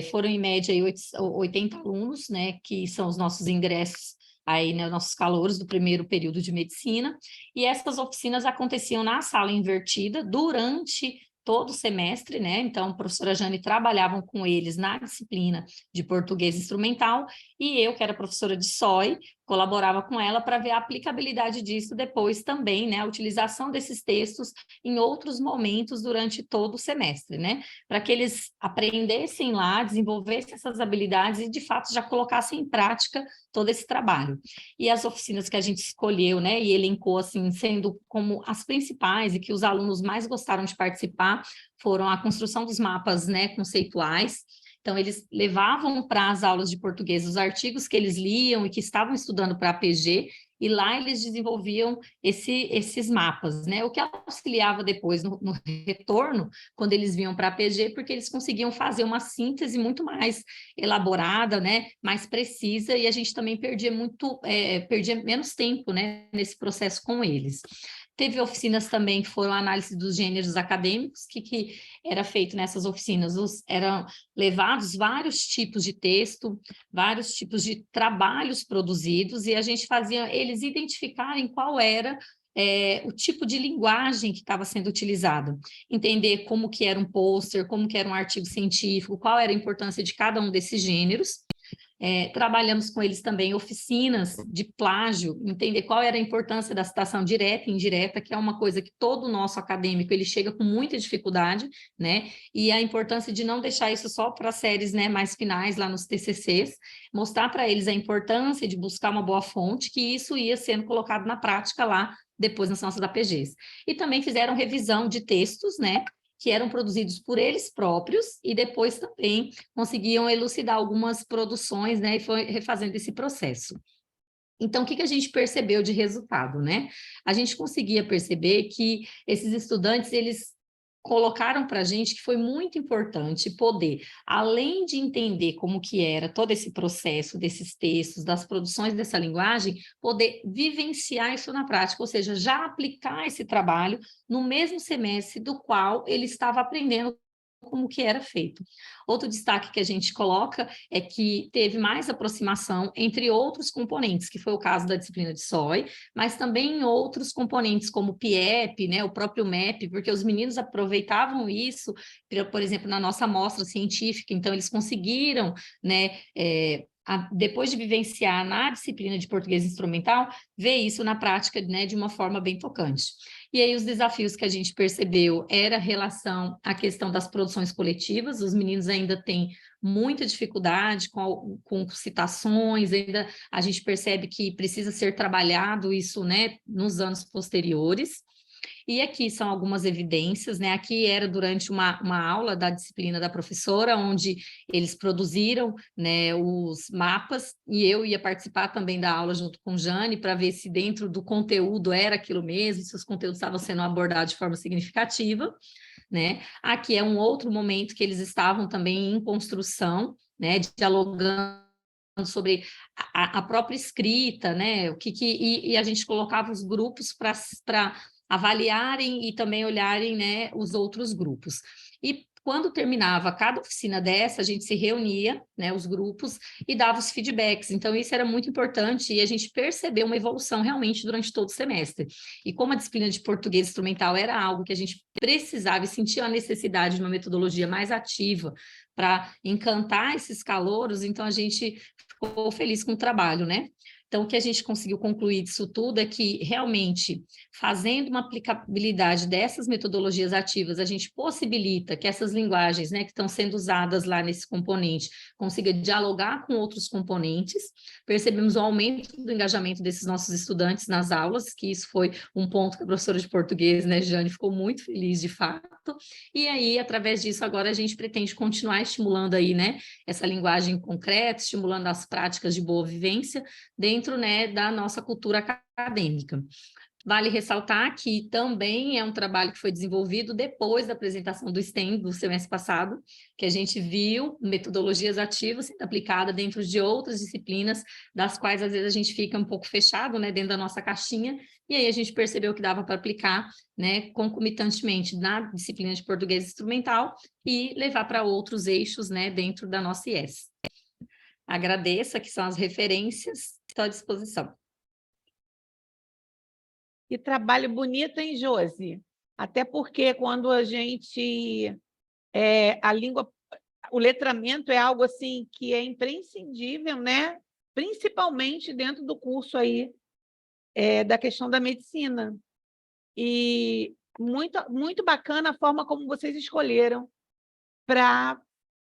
Speaker 6: foram, em média, 80 alunos, né, que são os nossos ingressos, aí, né, nossos calouros do primeiro período de medicina, e essas oficinas aconteciam na sala invertida durante todo o semestre, né? Então, a professora Jane trabalhava com eles na disciplina de português instrumental, e eu, que era professora de SOI, colaborava com ela para ver a aplicabilidade disso depois também, né? A utilização desses textos em outros momentos durante todo o semestre, né? Para que eles aprendessem lá, desenvolvessem essas habilidades e, de fato, já colocassem em prática todo esse trabalho. E as oficinas que a gente escolheu, né, e elencou, assim, sendo como as principais e que os alunos mais gostaram de participar, foram a construção dos mapas, né, conceituais. Então, eles levavam para as aulas de português os artigos que eles liam e que estavam estudando para a APG, e lá eles desenvolviam esses mapas, né? O que auxiliava depois no retorno, quando eles vinham para a APG, porque eles conseguiam fazer uma síntese muito mais elaborada, né? Mais precisa, e a gente também perdia menos tempo, né? Nesse processo com eles. Teve oficinas também que foram a análise dos gêneros acadêmicos, que era feito nessas oficinas, eram levados vários tipos de texto, vários tipos de trabalhos produzidos, e a gente fazia eles identificarem qual era o tipo de linguagem que estava sendo utilizado, entender como que era um pôster, como que era um artigo científico, qual era a importância de cada um desses gêneros. Trabalhamos com eles também oficinas de plágio, entender qual era a importância da citação direta e indireta, que é uma coisa que todo nosso acadêmico ele chega com muita dificuldade, né? E a importância de não deixar isso só para séries, né, mais finais lá nos TCCs, mostrar para eles a importância de buscar uma boa fonte, que isso ia sendo colocado na prática lá depois nas nossas APGs. E também fizeram revisão de textos, né, que eram produzidos por eles próprios, e depois também conseguiam elucidar algumas produções, né, e foi refazendo esse processo. Então, o que a gente percebeu de resultado, né? A gente conseguia perceber que esses estudantes, eles colocaram para a gente que foi muito importante poder, além de entender como que era todo esse processo desses textos, das produções dessa linguagem, poder vivenciar isso na prática, ou seja, já aplicar esse trabalho no mesmo semestre do qual ele estava aprendendo como que era feito. Outro destaque que a gente coloca é que teve mais aproximação entre outros componentes, que foi o caso da disciplina de SOI, mas também em outros componentes como o PIEP, né, o próprio MEP, porque os meninos aproveitavam isso, por exemplo, na nossa amostra científica, então eles conseguiram, né, depois de vivenciar na disciplina de português instrumental, ver isso na prática, né, de uma forma bem tocante. E aí os desafios que a gente percebeu era relação à questão das produções coletivas, os meninos ainda têm muita dificuldade com citações, ainda a gente percebe que precisa ser trabalhado isso, né, nos anos posteriores. E aqui são algumas evidências, né? Aqui era durante uma aula da disciplina da professora, onde eles produziram, né, os mapas, e eu ia participar também da aula junto com Jane, para ver se dentro do conteúdo era aquilo mesmo, se os conteúdos estavam sendo abordados de forma significativa, né? Aqui é um outro momento que eles estavam também em construção, né, dialogando sobre a própria escrita, né? E a gente colocava os grupos para avaliarem e também olharem, né, os outros grupos. E quando terminava cada oficina dessa, a gente se reunia, né, os grupos, e dava os feedbacks. Então, isso era muito importante e a gente percebeu uma evolução realmente durante todo o semestre. E como a disciplina de português instrumental era algo que a gente precisava e sentia a necessidade de uma metodologia mais ativa para encantar esses calouros, então a gente ficou feliz com o trabalho, né? Então, o que a gente conseguiu concluir disso tudo é que, realmente, fazendo uma aplicabilidade dessas metodologias ativas, a gente possibilita que essas linguagens, né, que estão sendo usadas lá nesse componente, consiga dialogar com outros componentes. Percebemos o aumento do engajamento desses nossos estudantes nas aulas, que isso foi um ponto que a professora de português, né, Jane, ficou muito feliz, de fato. E aí, através disso, agora a gente pretende continuar estimulando aí, né, essa linguagem concreta, estimulando as práticas de boa vivência dentro, né, da nossa cultura acadêmica. Vale ressaltar que também é um trabalho que foi desenvolvido depois da apresentação do STEM do semestre passado, que a gente viu metodologias ativas sendo aplicadas dentro de outras disciplinas, das quais às vezes a gente fica um pouco fechado, né, dentro da nossa caixinha, e aí a gente percebeu que dava para aplicar, né, concomitantemente na disciplina de português instrumental e levar para outros eixos, né, dentro da nossa IES. Agradeço, aqui são as referências, estou à disposição.
Speaker 2: Que trabalho bonito, hein, Josi? Até porque quando a gente... o letramento é algo assim que é imprescindível, né? Principalmente dentro do curso aí da questão da medicina. E muito bacana a forma como vocês escolheram para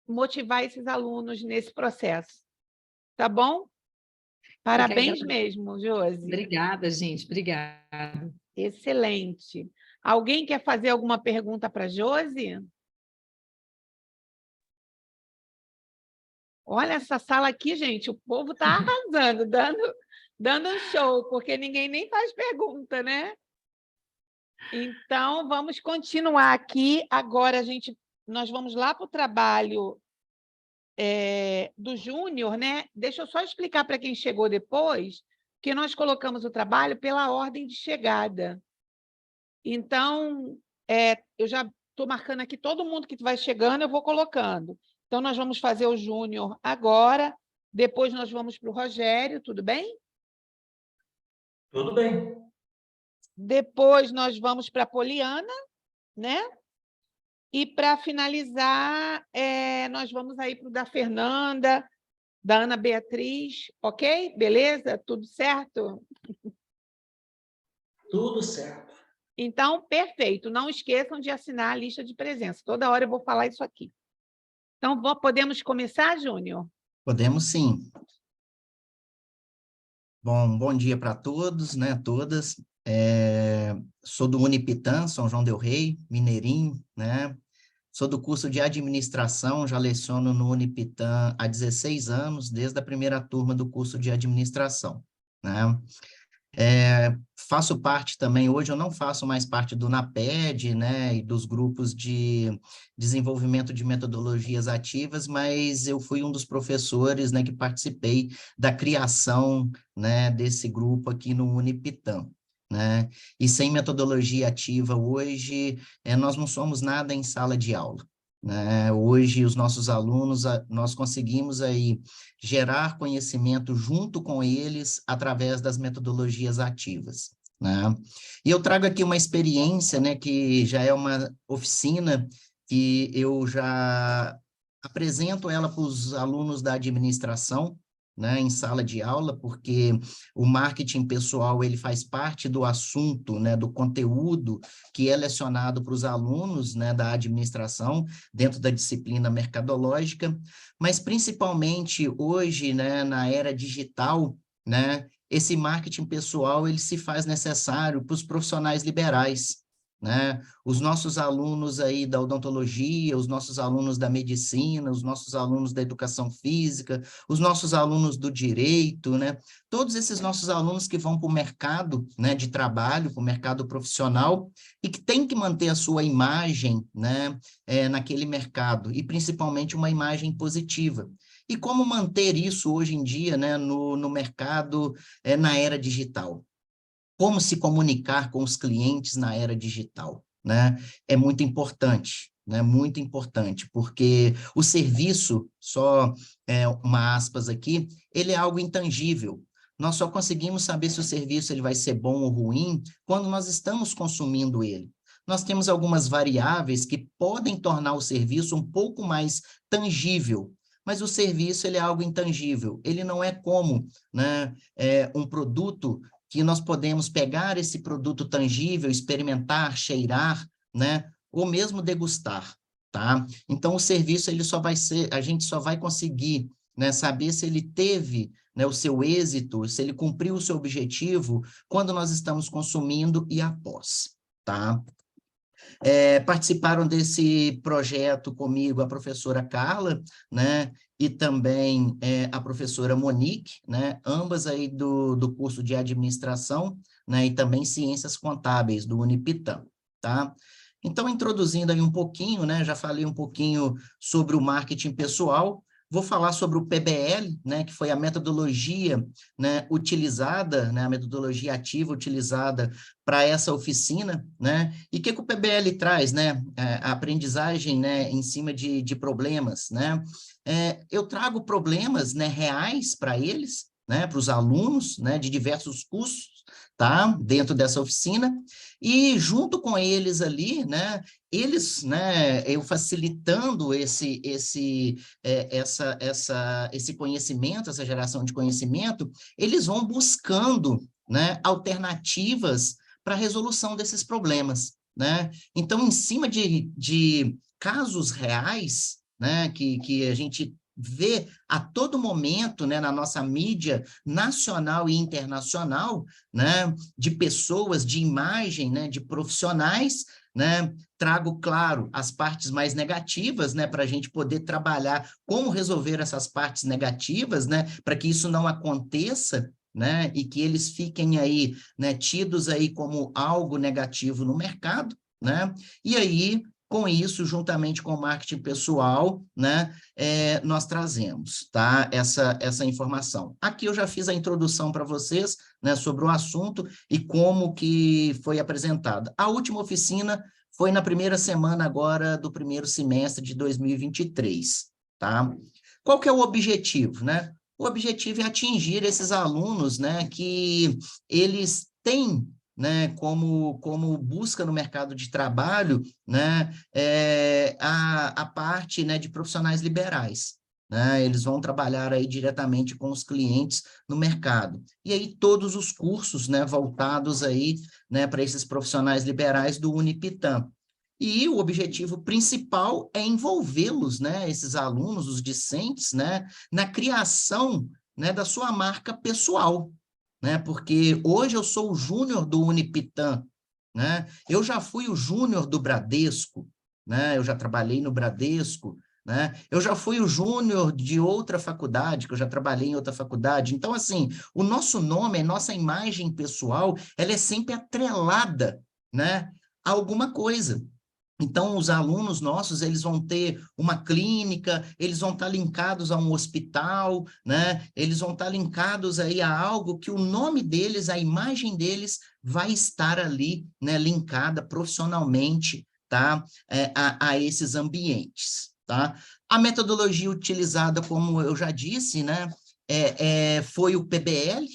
Speaker 2: motivar esses alunos nesse processo. Tá bom? Parabéns mesmo, Josi.
Speaker 6: Obrigada, gente. Obrigada.
Speaker 2: Excelente. Alguém quer fazer alguma pergunta para a Josi? Olha essa sala aqui, gente. O povo está arrasando, dando um show, porque ninguém nem faz pergunta, né? Então, vamos continuar aqui. Agora, nós vamos lá para o trabalho do Júnior, né? Deixa eu só explicar para quem chegou depois que nós colocamos o trabalho pela ordem de chegada. Então, eu já estou marcando aqui todo mundo que vai chegando, eu vou colocando. Então, nós vamos fazer o Júnior agora, depois nós vamos para o Rogério, tudo bem?
Speaker 8: Tudo bem.
Speaker 2: Depois nós vamos para a Poliana, né? E, para finalizar, nós vamos aí para o da Fernanda, da Ana Beatriz, ok? Beleza? Tudo certo?
Speaker 8: Tudo certo.
Speaker 2: Então, perfeito. Não esqueçam de assinar a lista de presença. Toda hora eu vou falar isso aqui. Então, podemos começar, Júnior?
Speaker 7: Podemos sim. Bom dia para todos, né, todas. Sou do Unipitã, São João del Rei, mineirinho, né? Sou do curso de administração, já leciono no Unipitã há 16 anos, desde a primeira turma do curso de administração, né? Faço parte também, hoje eu não faço mais parte do NAPED, né, e dos grupos de desenvolvimento de metodologias ativas, mas eu fui um dos professores, né, que participei da criação, né, desse grupo aqui no Unipitã, né, e sem metodologia ativa hoje, nós não somos nada em sala de aula, né, hoje os nossos alunos, nós conseguimos aí gerar conhecimento junto com eles através das metodologias ativas, né? E eu trago aqui uma experiência, né, que já é uma oficina que eu já apresento ela para os alunos da administração, né, em sala de aula, porque o marketing pessoal ele faz parte do assunto, né, do conteúdo que é lecionado para os alunos, né, da administração, dentro da disciplina mercadológica, mas principalmente hoje, né, na era digital, né, esse marketing pessoal ele se faz necessário para os profissionais liberais, né? Os nossos alunos aí da odontologia, os nossos alunos da medicina, os nossos alunos da educação física, os nossos alunos do direito, né? Todos esses nossos alunos que vão para o mercado, né, de trabalho, para o mercado profissional, e que tem que manter a sua imagem, né, naquele mercado, e principalmente uma imagem positiva. E como manter isso hoje em dia, né, no mercado, na era digital? Como se comunicar com os clientes na era digital, né? É muito importante, né? Muito importante, porque o serviço, só uma aspas aqui, ele é algo intangível. Nós só conseguimos saber se o serviço ele vai ser bom ou ruim quando nós estamos consumindo ele. Nós temos algumas variáveis que podem tornar o serviço um pouco mais tangível, mas o serviço ele é algo intangível. Ele não é como, né, um produto que nós podemos pegar esse produto tangível, experimentar, cheirar, né, ou mesmo degustar, tá? Então, o serviço, ele só vai ser, a gente só vai conseguir, né, saber se ele teve, né, o seu êxito, se ele cumpriu o seu objetivo, quando nós estamos consumindo e após, tá? Participaram desse projeto comigo a professora Carla, né, e também a professora Monique, né, ambas aí do curso de administração, né, e também ciências contábeis do Unipitã, tá? Então, introduzindo aí um pouquinho, né, já falei um pouquinho sobre o marketing pessoal, vou falar sobre o PBL, né, que foi a metodologia, né, utilizada, né, a metodologia ativa utilizada para essa oficina, né, e o que o PBL traz, né, a aprendizagem, né, em cima de problemas, né, eu trago problemas, né, reais para eles, né, para os alunos, né, de diversos cursos, tá, dentro dessa oficina, e junto com eles ali, né, eles, né, eu facilitando esse conhecimento, essa geração de conhecimento, eles vão buscando, né, alternativas para a resolução desses problemas, né? Então, em cima de casos reais, né, que a gente vê a todo momento, né, na nossa mídia nacional e internacional, né, de pessoas, de imagem, né, de profissionais, né, trago, claro, as partes mais negativas, né, para a gente poder trabalhar como resolver essas partes negativas, né, para que isso não aconteça, né, e que eles fiquem aí, né, tidos aí como algo negativo no mercado, né, e aí, com isso, juntamente com o marketing pessoal, né, nós trazemos, tá, essa informação. Aqui eu já fiz a introdução para vocês, né, sobre o assunto e como que foi apresentada. A última oficina foi na primeira semana agora do primeiro semestre de 2023, tá? Qual que é o objetivo, né? O objetivo é atingir esses alunos, né, que eles têm, né, como busca no mercado de trabalho, né, a parte, né, de profissionais liberais, né, eles vão trabalhar aí diretamente com os clientes no mercado. E aí todos os cursos, né, voltados aí, né, para esses profissionais liberais do Unipitã. E o objetivo principal é envolvê-los, né, esses alunos, os discentes, né, na criação, né, da sua marca pessoal, né, porque hoje eu sou o júnior do Unipitã, né, eu já fui o júnior do Bradesco, né, eu já trabalhei no Bradesco, né? Eu já fui o júnior de outra faculdade, que eu já trabalhei em outra faculdade. Então, assim, o nosso nome, a nossa imagem pessoal, ela é sempre atrelada, né, a alguma coisa. Então, os alunos nossos, eles vão ter uma clínica, eles vão estar linkados a um hospital, né? Eles vão estar linkados aí a algo que o nome deles, a imagem deles vai estar ali, né, linkada profissionalmente, tá? A esses ambientes, tá? A metodologia utilizada, como eu já disse, né, foi o PBL,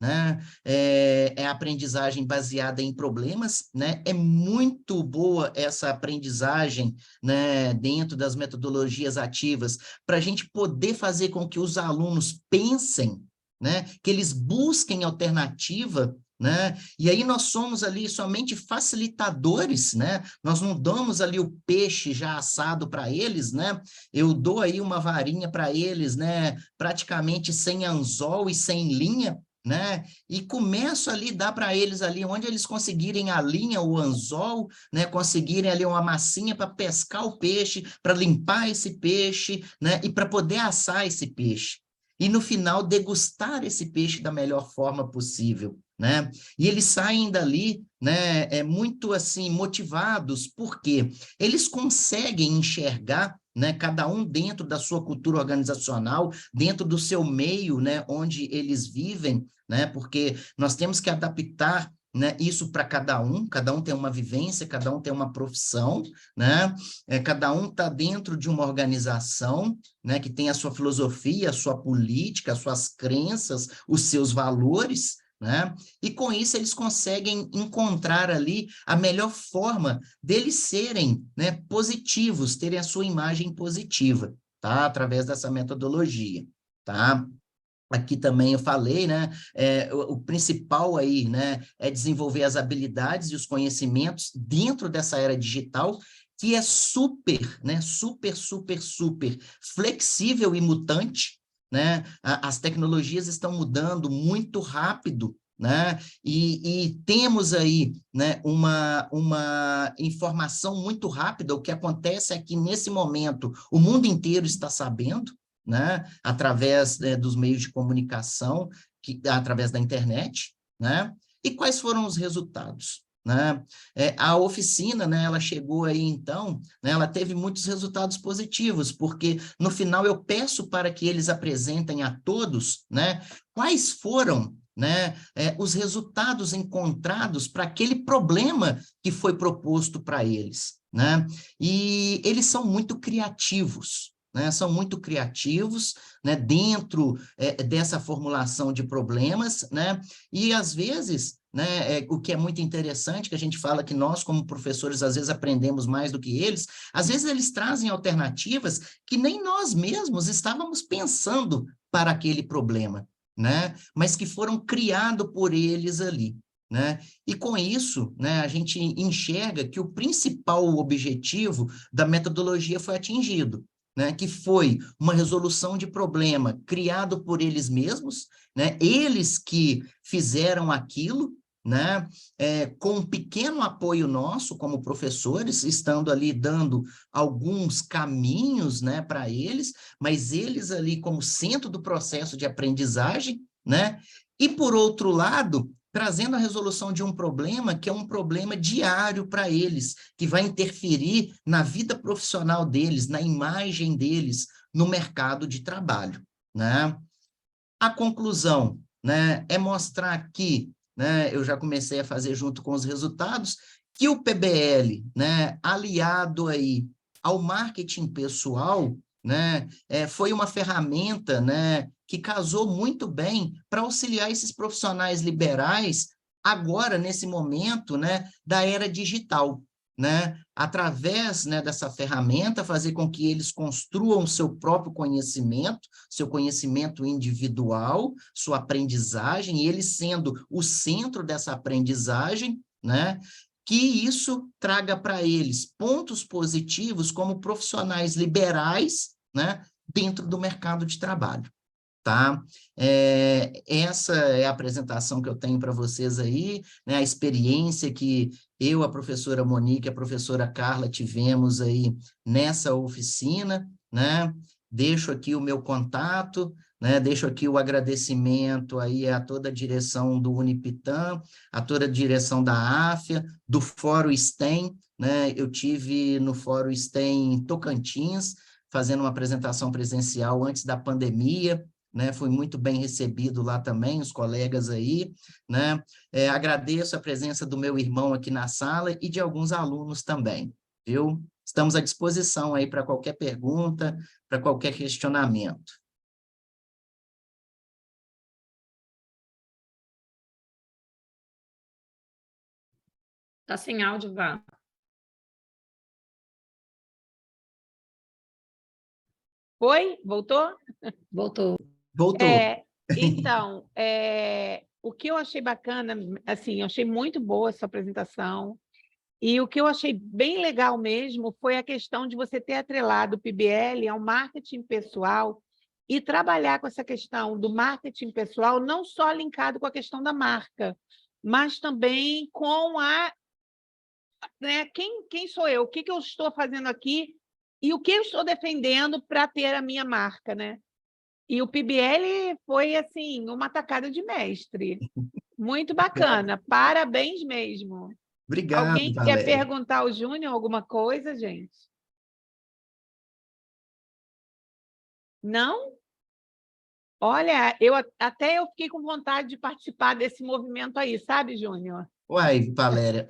Speaker 7: né? É a aprendizagem baseada em problemas, né? É muito boa essa aprendizagem, né, dentro das metodologias ativas, para a gente poder fazer com que os alunos pensem, né, que eles busquem alternativa, né? E aí nós somos ali somente facilitadores, né? Nós não damos ali o peixe já assado para eles, né? Eu dou aí uma varinha para eles, né, praticamente sem anzol e sem linha, né? E começo ali, dá para eles ali, onde eles conseguirem a linha, o anzol, né? Conseguirem ali uma massinha para pescar o peixe, para limpar esse peixe, né? E para poder assar esse peixe. E no final, degustar esse peixe da melhor forma possível, né? E eles saem dali, né? Muito assim, motivados, porque eles conseguem enxergar, né, cada um dentro da sua cultura organizacional, dentro do seu meio, né, onde eles vivem, né, porque nós temos que adaptar, né, isso para cada um tem uma vivência, cada um tem uma profissão, né, cada um está dentro de uma organização, né, que tem a sua filosofia, a sua política, as suas crenças, os seus valores, né? E com isso eles conseguem encontrar ali a melhor forma deles serem, né, positivos, terem a sua imagem positiva, tá? Através dessa metodologia, tá? Aqui também eu falei, né, o principal aí, né, é desenvolver as habilidades e os conhecimentos dentro dessa era digital, que é super, né, super flexível e mutante, né? As tecnologias estão mudando muito rápido, né? E temos aí, né, uma informação muito rápida. O que acontece é que, nesse momento, o mundo inteiro está sabendo, né, através dos meios de comunicação, através da internet, né? E quais foram os resultados? Né? A oficina, né, ela chegou aí, então, né, ela teve muitos resultados positivos, porque no final eu peço para que eles apresentem a todos, né, quais foram, né, os resultados encontrados para aquele problema que foi proposto para eles, né? E eles são muito criativos, né, são muito criativos, né, dentro dessa formulação de problemas, né, e às vezes, né, o que é muito interessante, que a gente fala que nós, como professores, às vezes aprendemos mais do que eles, às vezes eles trazem alternativas que nem nós mesmos estávamos pensando para aquele problema, né, mas que foram criados por eles ali, né? E com isso, né, a gente enxerga que o principal objetivo da metodologia foi atingido, né, que foi uma resolução de problema criado por eles mesmos, né, eles que fizeram aquilo, né, com um pequeno apoio nosso como professores, estando ali dando alguns caminhos, né, para eles, mas eles ali como centro do processo de aprendizagem, né, e por outro lado, trazendo a resolução de um problema que é um problema diário para eles, que vai interferir na vida profissional deles, na imagem deles no mercado de trabalho, né? A conclusão, né, é mostrar que, né, eu já comecei a fazer junto com os resultados, que o PBL, né, aliado aí ao marketing pessoal, né, foi uma ferramenta, né, que casou muito bem para auxiliar esses profissionais liberais agora, nesse momento, né, da era digital, né, através, né, dessa ferramenta, fazer com que eles construam seu próprio conhecimento, seu conhecimento individual, sua aprendizagem, e eles sendo o centro dessa aprendizagem, né, que isso traga para eles pontos positivos como profissionais liberais, né, dentro do mercado de trabalho, tá? Essa é a apresentação que eu tenho para vocês aí, né, a experiência que eu, a professora Monique e a professora Carla tivemos aí nessa oficina, né? Deixo aqui o meu contato, né? Deixo aqui o agradecimento aí a toda a direção do Unipitam, a toda a direção da AFIA, do Fórum STEM, né? Eu tive no Fórum STEM em Tocantins, fazendo uma apresentação presencial antes da pandemia, né? Fui muito bem recebido lá também, os colegas aí, né? Agradeço a presença do meu irmão aqui na sala e de alguns alunos também, viu? Estamos à disposição aí para qualquer pergunta, para qualquer questionamento.
Speaker 6: Tá sem áudio, Vá.
Speaker 2: Foi? Voltou?
Speaker 6: Voltou.
Speaker 7: Voltou.
Speaker 2: Então, o que eu achei bacana, assim, eu achei muito boa essa apresentação, e o que eu achei bem legal mesmo foi a questão de você ter atrelado o PBL ao marketing pessoal e trabalhar com essa questão do marketing pessoal, não só linkado com a questão da marca, mas também com né, quem sou eu, o que eu estou fazendo aqui e o que eu estou defendendo para ter a minha marca, né? E o PBL foi, assim, uma tacada de mestre. Muito bacana. Parabéns mesmo.
Speaker 7: Obrigado,
Speaker 2: Alguém quer
Speaker 7: Valéria.
Speaker 2: perguntar ao Júnior alguma coisa, gente? Não? Olha, até eu fiquei com vontade de participar desse movimento aí, sabe, Júnior?
Speaker 7: Uai, Valéria,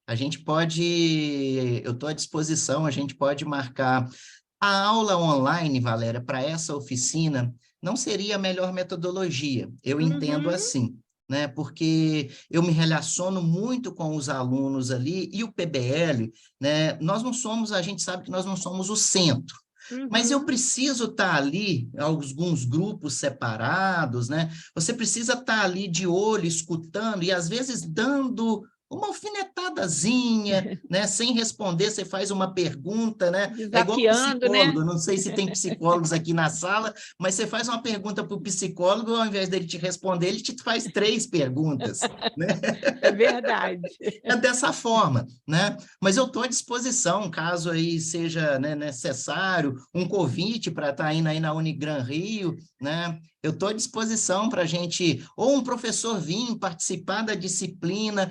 Speaker 7: a gente pode, eu estou à disposição, a gente pode marcar a aula online, Valéria, para essa oficina, não seria a melhor metodologia, eu entendo assim, né? Porque eu me relaciono muito com os alunos ali, e o PBL, né? Nós não somos, a gente sabe que nós não somos o centro, mas eu preciso estar ali, alguns grupos separados, né? Você precisa estar ali de olho, escutando, e às vezes dando uma alfinetadazinha, né? Sem responder, você faz uma pergunta, né? É igual
Speaker 2: Desafiando,
Speaker 7: psicólogo,
Speaker 2: né?
Speaker 7: não sei se tem psicólogos aqui na sala, mas você faz uma pergunta para o psicólogo, ao invés dele te responder, ele te faz 3 perguntas, né?
Speaker 2: É verdade.
Speaker 7: É dessa forma, né? Mas eu estou à disposição, caso aí seja, né, necessário, um convite para estar indo aí na Unigran Rio, né? Eu estou à disposição para a gente, ou um professor vir participar da disciplina,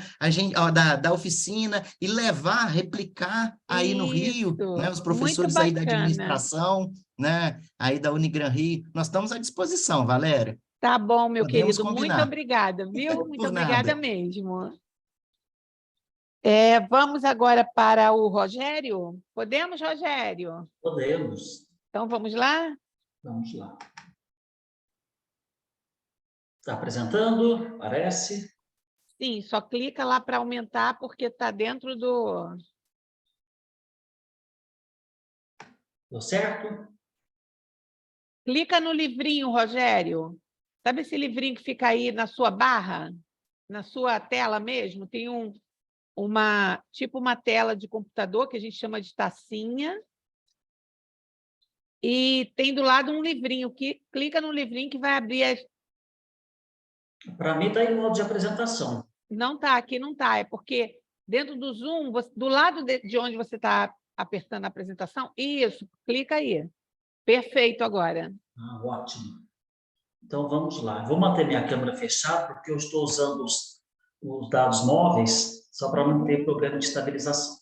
Speaker 7: da oficina, e levar, replicar aí no Rio, né? Os
Speaker 2: Isso, muito
Speaker 7: professores aí da
Speaker 2: bacana.
Speaker 7: administração, né? Aí da Unigran Rio, nós estamos à disposição, Valéria.
Speaker 2: Tá bom, meu
Speaker 7: Podemos
Speaker 2: querido, muito
Speaker 7: combinar.
Speaker 2: obrigada, viu? Muito
Speaker 7: Por
Speaker 2: obrigada
Speaker 7: nada.
Speaker 2: mesmo. Vamos agora para o Rogério? Podemos, Rogério?
Speaker 8: Podemos.
Speaker 2: Então, vamos lá?
Speaker 8: Vamos lá. Está apresentando? Parece?
Speaker 2: Sim, só clica lá para aumentar, porque está dentro do...
Speaker 8: Deu certo?
Speaker 2: Clica no livrinho, Rogério. Sabe esse livrinho que fica aí na sua barra? Na sua tela mesmo? Tem tipo uma tela de computador que a gente chama de tacinha. E tem do lado um livrinho. Clica no livrinho que vai abrir as...
Speaker 8: Para mim está em modo de apresentação.
Speaker 2: Não está, aqui não está. É porque dentro do Zoom, do lado de onde você está apertando a apresentação, isso, clica aí. Perfeito agora.
Speaker 8: Ah, ótimo. Então, vamos lá. Vou manter minha câmera fechada, porque eu estou usando os dados móveis só para não ter problema de estabilização.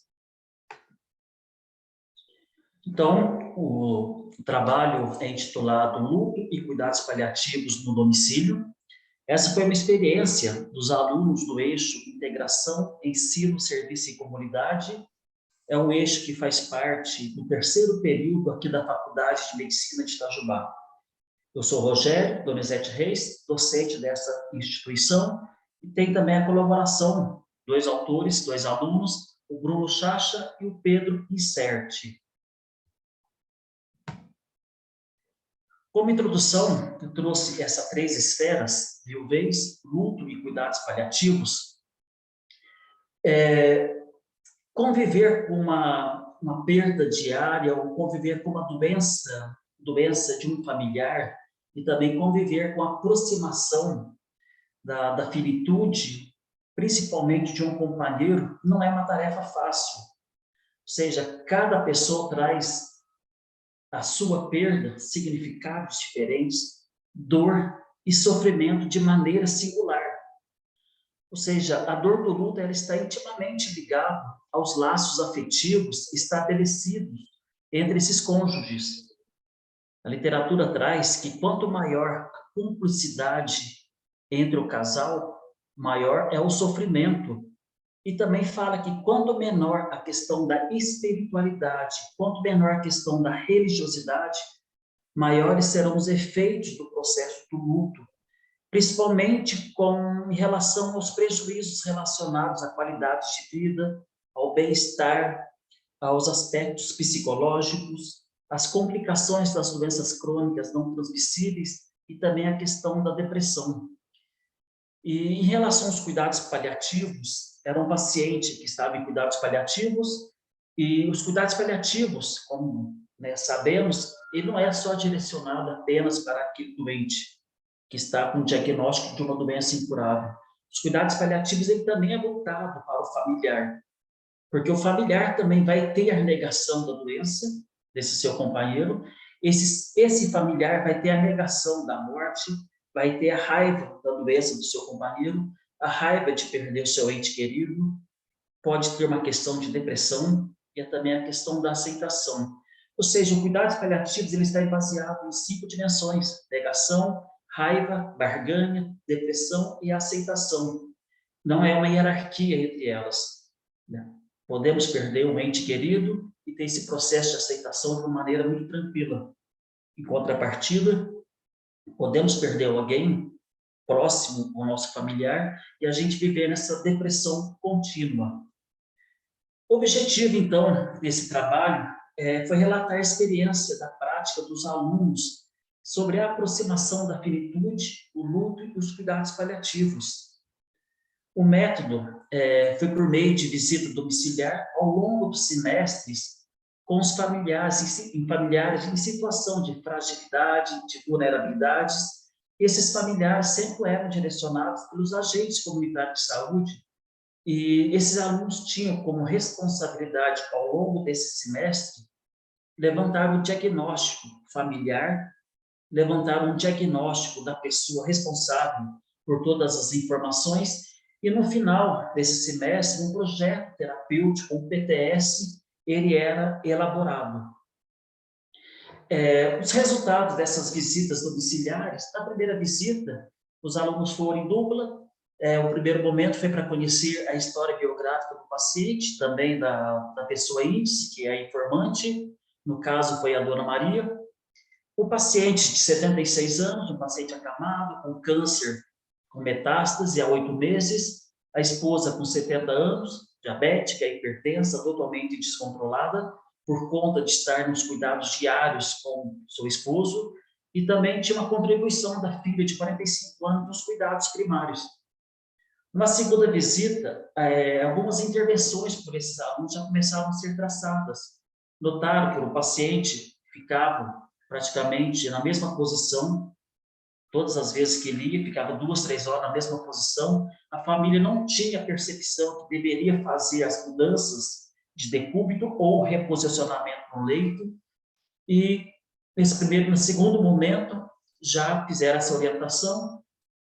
Speaker 8: Então, o trabalho é intitulado Luto e Cuidados Paliativos no Domicílio. Essa foi uma experiência dos alunos do eixo Integração, Ensino, Serviço e Comunidade. É um eixo que faz parte do 3º período aqui da Faculdade de Medicina de Itajubá. Eu sou Rogério Donizete Reis, docente dessa instituição, e tem também a colaboração, 2 autores, 2 alunos, o Bruno Chacha e o Pedro Incerti. Como introdução, eu trouxe essas 3 esferas, viuvez, luto e cuidados paliativos. Conviver com uma perda diária ou conviver com uma doença de um familiar e também conviver com a aproximação da finitude, principalmente de um companheiro, não é uma tarefa fácil. Ou seja, cada pessoa traz a sua perda, significados diferentes, dor e sofrimento de maneira singular. Ou seja, a dor do luto ela está intimamente ligada aos laços afetivos estabelecidos entre esses cônjuges. A literatura traz que quanto maior a cumplicidade entre o casal, maior é o sofrimento. E também fala que quanto menor a questão da espiritualidade, quanto menor a questão da religiosidade, maiores serão os efeitos do processo do luto, principalmente em relação aos prejuízos relacionados à qualidade de vida, ao bem-estar, aos aspectos psicológicos, às complicações das doenças crônicas não transmissíveis e também a questão da depressão. E em relação aos cuidados paliativos, era um paciente que estava em cuidados paliativos, e os cuidados paliativos, como sabemos, ele não é só direcionado apenas para aquele doente que está com o diagnóstico de uma doença incurável. Os cuidados paliativos ele também é voltado para o familiar, porque o familiar também vai ter a negação da doença desse seu companheiro, esse familiar vai ter a negação da morte, vai ter a raiva da doença do seu companheiro, a raiva de perder o seu ente querido, pode ter uma questão de depressão e também a questão da aceitação. Ou seja, o cuidados paliativos ele está baseado em 5 dimensões: negação, raiva, barganha, depressão e aceitação. Não é uma hierarquia entre elas, né? Podemos perder um ente querido e ter esse processo de aceitação de uma maneira muito tranquila. Em contrapartida, podemos perder alguém próximo ao nosso familiar e a gente viver nessa depressão contínua. O objetivo, então, desse trabalho foi relatar a experiência da prática dos alunos sobre a aproximação da finitude, o luto e os cuidados paliativos. O método foi por meio de visita domiciliar ao longo dos semestres com os familiares em situação de fragilidade, de vulnerabilidades. Esses familiares sempre eram direcionados pelos agentes comunitários de saúde, e esses alunos tinham como responsabilidade, ao longo desse semestre, levantar o diagnóstico familiar, levantar um diagnóstico da pessoa responsável por todas as informações, e no final desse semestre, um projeto terapêutico, um PTS, ele era elaborado. Os resultados dessas visitas domiciliares, na primeira visita, os alunos foram em dupla. O primeiro momento foi para conhecer a história biográfica do paciente, também da pessoa índice, que é a informante, no caso foi a dona Maria. O paciente de 76 anos, um paciente acamado, com câncer com metástase há 8 meses, a esposa com 70 anos, diabética, hipertensa, totalmente descontrolada, por conta de estar nos cuidados diários com seu esposo, e também tinha uma contribuição da filha de 45 anos nos cuidados primários. Na segunda visita, algumas intervenções por esses alunos já começaram a ser traçadas. Notaram que o paciente ficava praticamente na mesma posição, todas as vezes que ele ia, ficava 2, 3 horas na mesma posição. A família não tinha percepção que deveria fazer as mudanças de decúbito ou reposicionamento no leito, e no segundo momento já fizeram essa orientação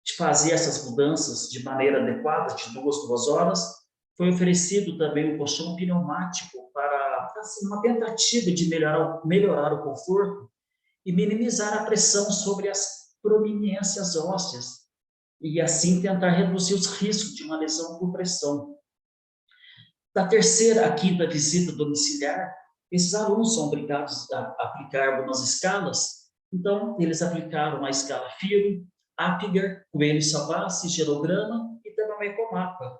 Speaker 8: de fazer essas mudanças de maneira adequada, de 2 horas. Foi oferecido também um colchão pneumático para uma tentativa de melhorar o conforto e minimizar a pressão sobre as prominências ósseas, e assim tentar reduzir os riscos de uma lesão por pressão. Da terceira à quinta visita domiciliar, esses alunos são obrigados a aplicar algumas escalas. Então, eles aplicaram a escala FIRO, Apgar, Coelho-Savassi, Gerograma e também o Ecomapa.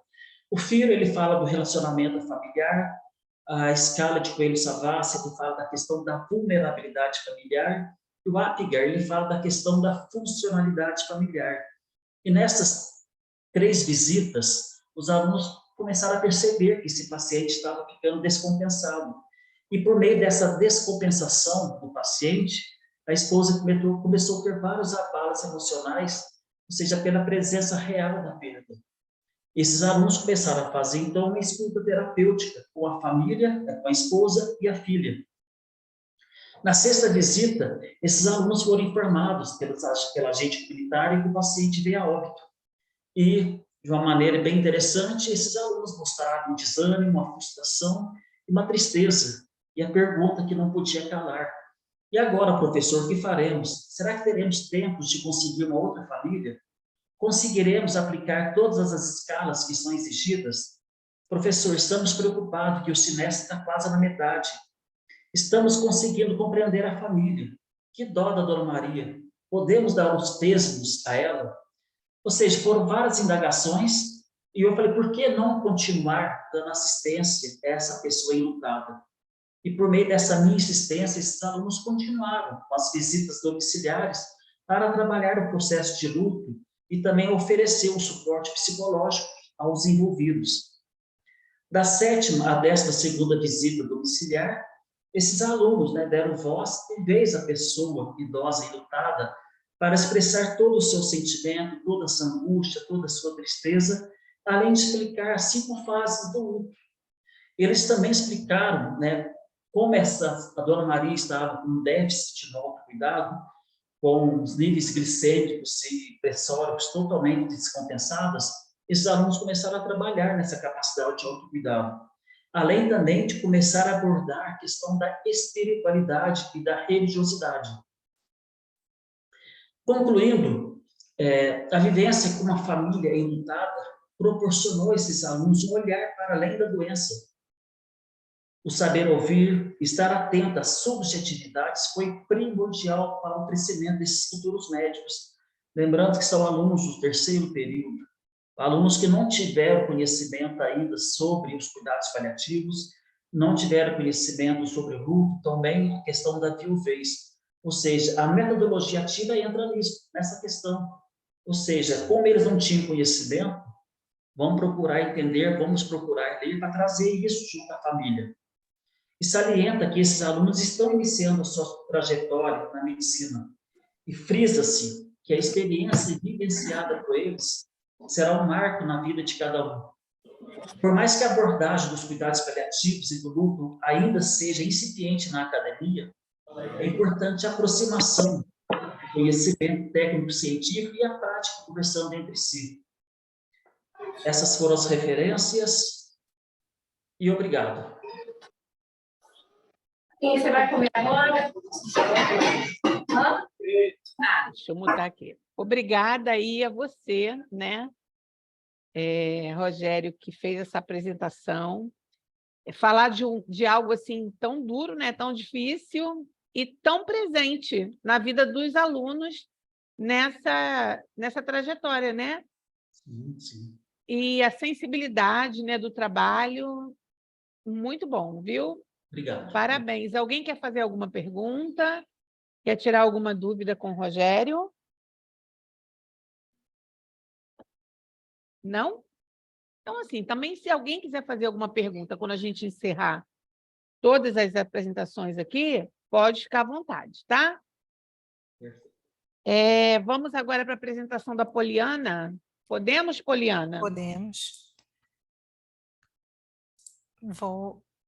Speaker 8: O FIRO, ele fala do relacionamento familiar, a escala de Coelho-Savassi, ele fala da questão da vulnerabilidade familiar, e o Apgar, ele fala da questão da funcionalidade familiar. E nessas 3 visitas, os alunos começaram a perceber que esse paciente estava ficando descompensado. E por meio dessa descompensação do paciente, a esposa começou a ter vários abalos emocionais, ou seja, pela presença real da perda. Esses alunos começaram a fazer, então, uma escuta terapêutica com a família, com a esposa e a filha. Na sexta visita, esses alunos foram informados pela agente comunitária que o paciente veio a óbito. E, de uma maneira bem interessante, esses alunos mostraram um desânimo, uma frustração e uma tristeza. E a pergunta que não podia calar: e agora, professor, o que faremos? Será que teremos tempo de conseguir uma outra família? Conseguiremos aplicar todas as escalas que são exigidas? Professor, estamos preocupados que o semestre está quase na metade. Estamos conseguindo compreender a família. Que dó da Dona Maria. Podemos dar os pêsames a ela? Ou seja, foram várias indagações e eu falei, por que não continuar dando assistência a essa pessoa enlutada? E por meio dessa minha insistência, esses alunos continuaram com as visitas domiciliares para trabalhar o processo de luto e também oferecer um suporte psicológico aos envolvidos. Da 7ª à 12ª visita domiciliar, esses alunos deram voz e vez à pessoa idosa e enlutada para expressar todo o seu sentimento, toda a sua angústia, toda a sua tristeza, além de explicar as 5 fases do luto. Eles também explicaram como a Dona Maria estava com um déficit no autocuidado, com os níveis glicêmicos e pressóricos totalmente descompensados. Esses alunos começaram a trabalhar nessa capacidade de autocuidado, além também de começar a abordar a questão da espiritualidade e da religiosidade. Concluindo, a vivência com uma família enlutada proporcionou a esses alunos um olhar para além da doença. O saber ouvir, estar atento às subjetividades foi primordial para o crescimento desses futuros médicos. Lembrando que são alunos do 3º período, alunos que não tiveram conhecimento ainda sobre os cuidados paliativos, não tiveram conhecimento sobre o luto, também a questão da viuvez. Ou seja, a metodologia ativa entra nessa questão. Ou seja, como eles não tinham conhecimento, vamos procurar entender, vamos procurar ler para trazer isso junto à família. E salienta que esses alunos estão iniciando a sua trajetória na medicina. E frisa-se que a experiência vivenciada por eles será um marco na vida de cada um. Por mais que a abordagem dos cuidados paliativos e do luto ainda seja incipiente na academia, é importante a aproximação do conhecimento técnico-científico e a prática conversando entre si. Essas foram as referências e obrigado.
Speaker 9: Quem você vai comer agora?
Speaker 2: Deixa eu mutar aqui. Obrigada aí a você, Rogério, que fez essa apresentação. Falar de algo assim tão duro, tão difícil e tão presente na vida dos alunos nessa trajetória,
Speaker 8: Sim, sim.
Speaker 2: E a sensibilidade, do trabalho, muito bom, viu?
Speaker 8: Obrigado.
Speaker 2: Parabéns. Alguém quer fazer alguma pergunta? Quer tirar alguma dúvida com o Rogério? Não? Então, assim, também se alguém quiser fazer alguma pergunta quando a gente encerrar todas as apresentações aqui, pode ficar à vontade, tá?
Speaker 8: Perfeito.
Speaker 2: Vamos agora para a apresentação da Poliana. Podemos, Poliana?
Speaker 10: Podemos.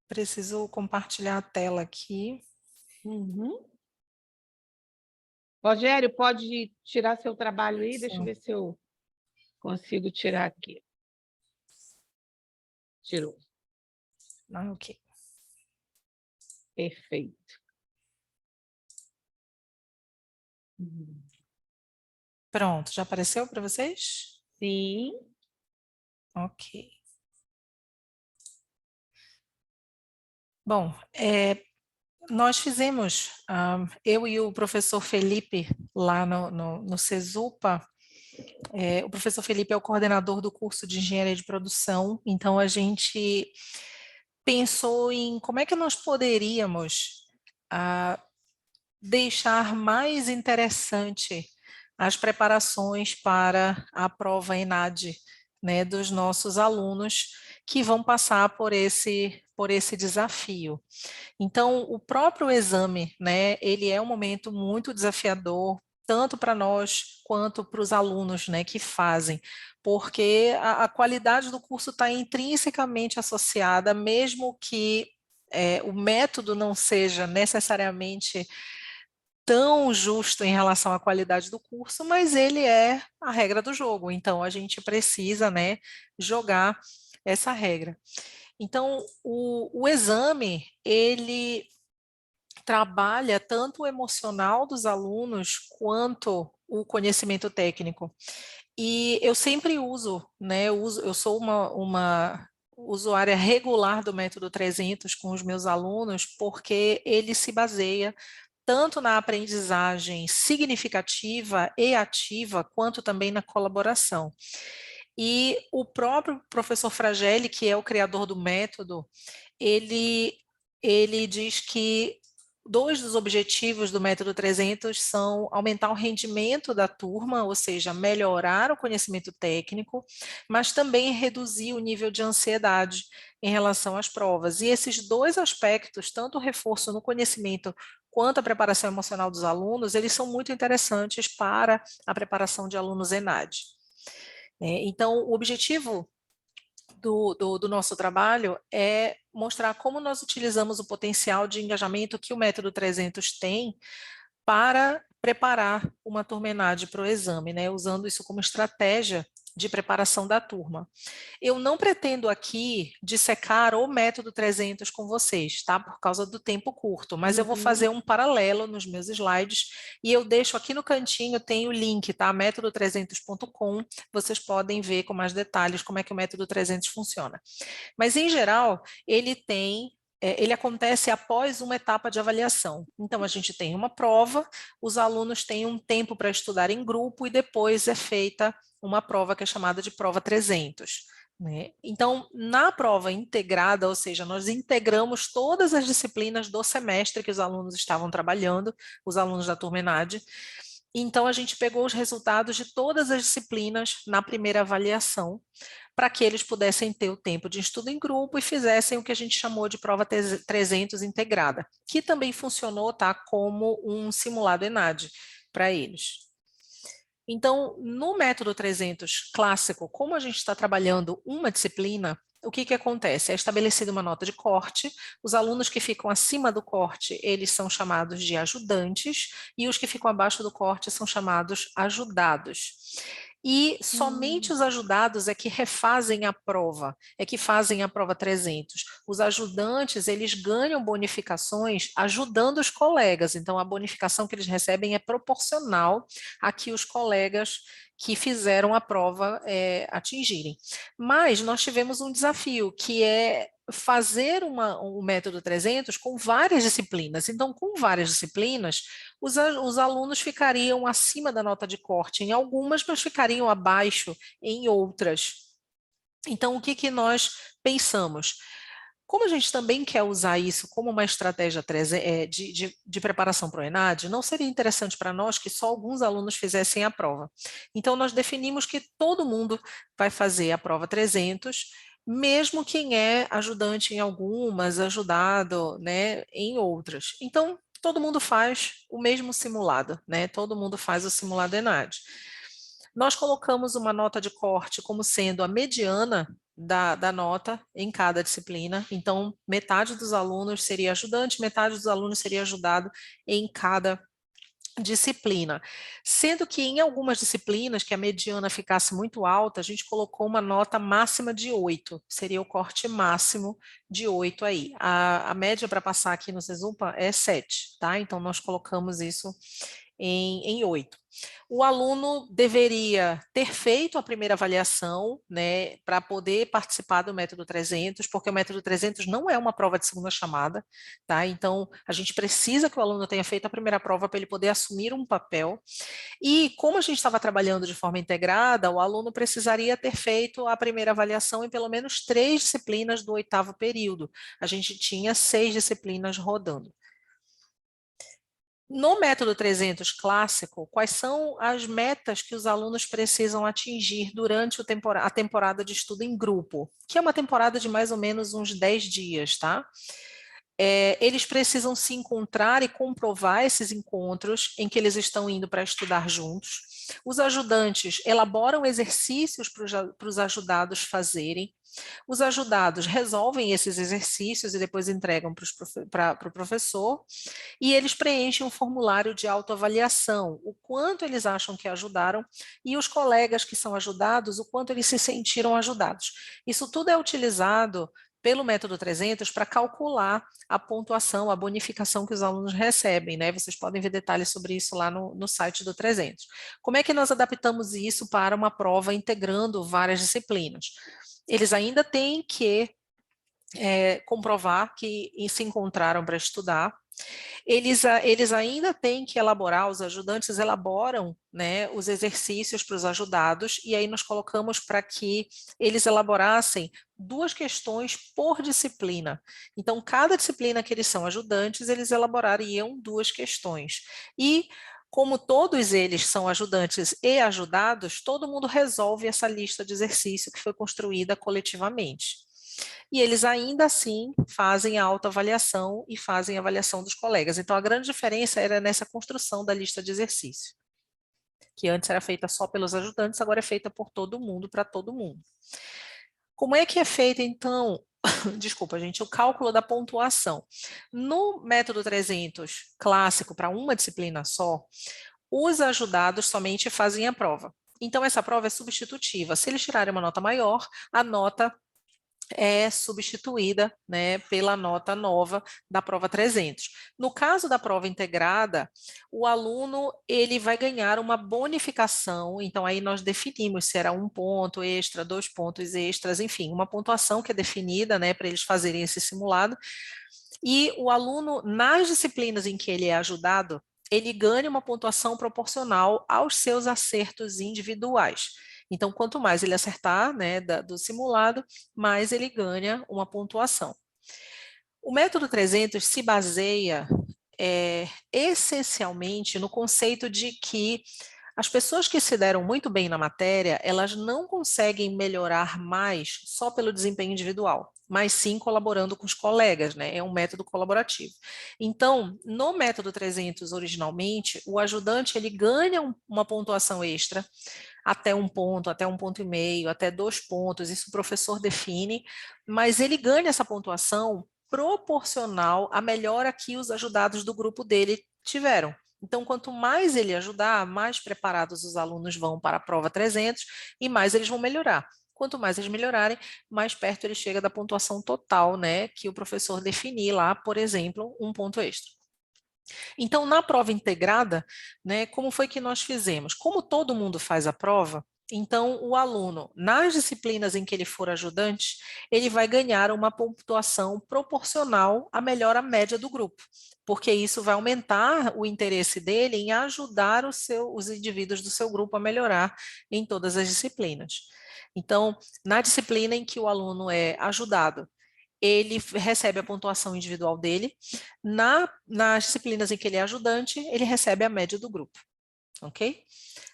Speaker 10: Preciso compartilhar a tela aqui.
Speaker 2: Uhum. Rogério, pode tirar seu trabalho aí?
Speaker 10: Sim.
Speaker 2: Deixa eu ver se eu consigo tirar aqui. Tirou.
Speaker 10: Ok.
Speaker 2: Perfeito.
Speaker 10: Pronto, já apareceu para vocês?
Speaker 2: Sim.
Speaker 10: Ok. Bom, nós fizemos, eu e o professor Felipe, lá no CESUPA, o professor Felipe é o coordenador do curso de Engenharia de Produção, então a gente pensou em como é que nós poderíamos deixar mais interessante as preparações para a prova ENAD, dos nossos alunos que vão passar por esse desafio. Então, o próprio exame, ele é um momento muito desafiador, tanto para nós quanto para os alunos, que fazem, porque a qualidade do curso está intrinsecamente associada, mesmo que o método não seja necessariamente tão justo em relação à qualidade do curso, mas ele é a regra do jogo, então a gente precisa, né, jogar essa regra. Então, o exame, ele trabalha tanto o emocional dos alunos quanto o conhecimento técnico. E eu sempre uso, né, eu sou uma usuária regular do método 300 com os meus alunos, porque ele se baseia tanto na aprendizagem significativa e ativa, quanto também na colaboração. E o próprio professor Fragelli, que é o criador do método, ele diz que 2 dos objetivos do método 300 são aumentar o rendimento da turma, ou seja, melhorar o conhecimento técnico, mas também reduzir o nível de ansiedade em relação às provas. E esses 2 aspectos, tanto o reforço no conhecimento quanto a preparação emocional dos alunos, eles são muito interessantes para a preparação de alunos ENAD. Então, o objetivo do nosso trabalho é mostrar como nós utilizamos o potencial de engajamento que o método 300 tem para preparar uma turma ENAD para o exame, né, usando isso como estratégia de preparação da turma. Eu não pretendo aqui dissecar o método 300 com vocês, tá? Por causa do tempo curto, mas eu vou fazer um paralelo nos meus slides e eu deixo aqui no cantinho, tem o link, tá? método300.com, vocês podem ver com mais detalhes como é que o método 300 funciona. Mas, em geral, ele acontece após uma etapa de avaliação. Então, a gente tem uma prova, os alunos têm um tempo para estudar em grupo e depois é feita uma prova que é chamada de prova 300. Né? Então, na prova integrada, ou seja, nós integramos todas as disciplinas do semestre que os alunos estavam trabalhando, os alunos da turma ENAD. Então, a gente pegou os resultados de todas as disciplinas na primeira avaliação, para que eles pudessem ter o tempo de estudo em grupo e fizessem o que a gente chamou de prova 300 integrada, que também funcionou, tá, como um simulado ENAD para eles. Então, no método 300 clássico, como a gente está trabalhando uma disciplina, o que acontece? É estabelecida uma nota de corte, os alunos que ficam acima do corte, eles são chamados de ajudantes, e os que ficam abaixo do corte são chamados ajudados. E somente os ajudados é que refazem a prova, é que fazem a prova 300. Os ajudantes, eles ganham bonificações ajudando os colegas, então a bonificação que eles recebem é proporcional a que os colegas que fizeram a prova atingirem. Mas nós tivemos um desafio, que é fazer um método 300 com várias disciplinas. Então, com várias disciplinas, os alunos ficariam acima da nota de corte em algumas, mas ficariam abaixo em outras. Então, o que nós pensamos? Como a gente também quer usar isso como uma estratégia de preparação para o ENAD, não seria interessante para nós que só alguns alunos fizessem a prova. Então, nós definimos que todo mundo vai fazer a prova 300, mesmo quem é ajudante em algumas, ajudado, né, em outras. Então, todo mundo faz o mesmo simulado, né? Todo mundo faz o simulado ENAD. Nós colocamos uma nota de corte como sendo a mediana da nota em cada disciplina, então metade dos alunos seria ajudante, metade dos alunos seria ajudado em cada disciplina, sendo que em algumas disciplinas que a mediana ficasse muito alta, a gente colocou uma nota máxima de 8, seria o corte máximo de 8 aí. A média para passar aqui no CESUMPA é 7, tá? Então nós colocamos isso em 8. O aluno deveria ter feito a primeira avaliação, né, para poder participar do método 300, porque o método 300 não é uma prova de segunda chamada, tá? Então, a gente precisa que o aluno tenha feito a primeira prova para ele poder assumir um papel. E como a gente estava trabalhando de forma integrada, o aluno precisaria ter feito a primeira avaliação em pelo menos 3 disciplinas do 8º período. A gente tinha 6 disciplinas rodando. No método 300 clássico, quais são as metas que os alunos precisam atingir durante a temporada de estudo em grupo, que é uma temporada de mais ou menos uns 10 dias, tá? eles precisam se encontrar e comprovar esses encontros em que eles estão indo para estudar juntos. Os ajudantes elaboram exercícios para os ajudados fazerem. Os ajudados resolvem esses exercícios e depois entregam para o professor, e eles preenchem um formulário de autoavaliação, o quanto eles acham que ajudaram, e os colegas que são ajudados, o quanto eles se sentiram ajudados. Isso tudo é utilizado pelo método 300 para calcular a pontuação, a bonificação que os alunos recebem, né? Vocês podem ver detalhes sobre isso lá no site do 300. Como é que nós adaptamos isso para uma prova integrando várias disciplinas? Eles ainda têm que comprovar que se encontraram para estudar. Eles ainda têm que elaborar, os ajudantes elaboram, né, os exercícios para os ajudados, e aí nós colocamos para que eles elaborassem 2 questões por disciplina. Então, cada disciplina que eles são ajudantes, eles elaborariam 2 questões. E como todos eles são ajudantes e ajudados, todo mundo resolve essa lista de exercício que foi construída coletivamente. E eles ainda assim fazem a autoavaliação e fazem a avaliação dos colegas. Então, a grande diferença era nessa construção da lista de exercício, que antes era feita só pelos ajudantes, agora é feita por todo mundo, para todo mundo. Como é que é feito, então, desculpa, gente, o cálculo da pontuação? No método 300 clássico, para uma disciplina só, os ajudados somente fazem a prova. Então, essa prova é substitutiva. Se eles tirarem uma nota maior, a nota é substituída, né, pela nota nova da prova 300. No caso da prova integrada, o aluno ele vai ganhar uma bonificação, então aí nós definimos se era 1 ponto extra, 2 pontos extras, enfim, uma pontuação que é definida, né, para eles fazerem esse simulado, e o aluno, nas disciplinas em que ele é ajudado, ele ganha uma pontuação proporcional aos seus acertos individuais. Então, quanto mais ele acertar, né, do simulado, mais ele ganha uma pontuação. O método 300 se baseia essencialmente no conceito de que as pessoas que se deram muito bem na matéria, elas não conseguem melhorar mais só pelo desempenho individual, mas sim colaborando com os colegas, né? É um método colaborativo. Então, no método 300, originalmente, o ajudante ele ganha uma pontuação extra, até 1 ponto, até 1,5 ponto, até 2 pontos, isso o professor define, mas ele ganha essa pontuação proporcional à melhora que os ajudados do grupo dele tiveram. Então, quanto mais ele ajudar, mais preparados os alunos vão para a prova 300 e mais eles vão melhorar. Quanto mais eles melhorarem, mais perto ele chega da pontuação total, né, que o professor definir lá, por exemplo, 1 ponto extra. Então, na prova integrada, né, como foi que nós fizemos? Como todo mundo faz a prova, então o aluno, nas disciplinas em que ele for ajudante, ele vai ganhar uma pontuação proporcional à melhora média do grupo, porque isso vai aumentar o interesse dele em ajudar os indivíduos do seu grupo a melhorar em todas as disciplinas. Então, na disciplina em que o aluno é ajudado, ele recebe a pontuação individual dele. Nas disciplinas em que ele é ajudante, ele recebe a média do grupo, ok?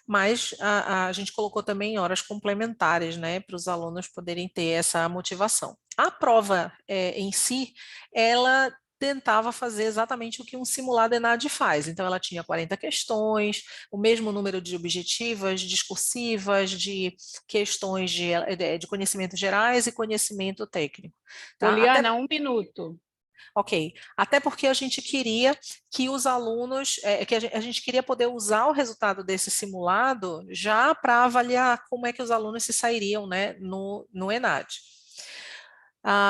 Speaker 10: Mas a gente colocou também horas complementares, né, para os alunos poderem ter essa motivação. A prova em si, ela tentava fazer exatamente o que um simulado ENAD faz. Então, ela tinha 40 questões, o mesmo número de objetivas, discursivas, de questões de conhecimentos gerais e conhecimento técnico. Tá?
Speaker 2: Poliana, 1 minuto.
Speaker 10: Ok, até porque a gente queria que os alunos, a gente queria poder usar o resultado desse simulado já para avaliar como é que os alunos se sairiam, né, no ENAD.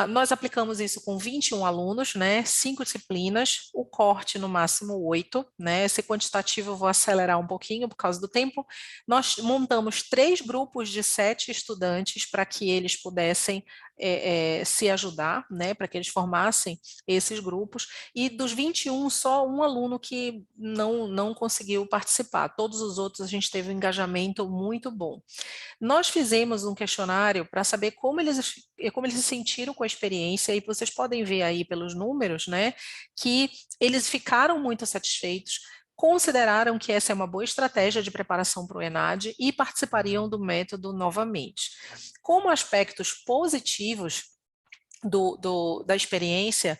Speaker 10: Nós aplicamos isso com 21 alunos, né, 5 disciplinas, o corte no máximo 8, né, esse quantitativo eu vou acelerar um pouquinho por causa do tempo. Nós montamos 3 grupos de 7 estudantes para que eles pudessem se ajudar, né, para que eles formassem esses grupos, e dos 21, só um aluno que não conseguiu participar, todos os outros a gente teve um engajamento muito bom. Nós fizemos um questionário para saber como eles se sentiram com a experiência, e vocês podem ver aí pelos números, né, que eles ficaram muito satisfeitos, consideraram que essa é uma boa estratégia de preparação para o ENAD e participariam do método novamente. Como aspectos positivos, da experiência,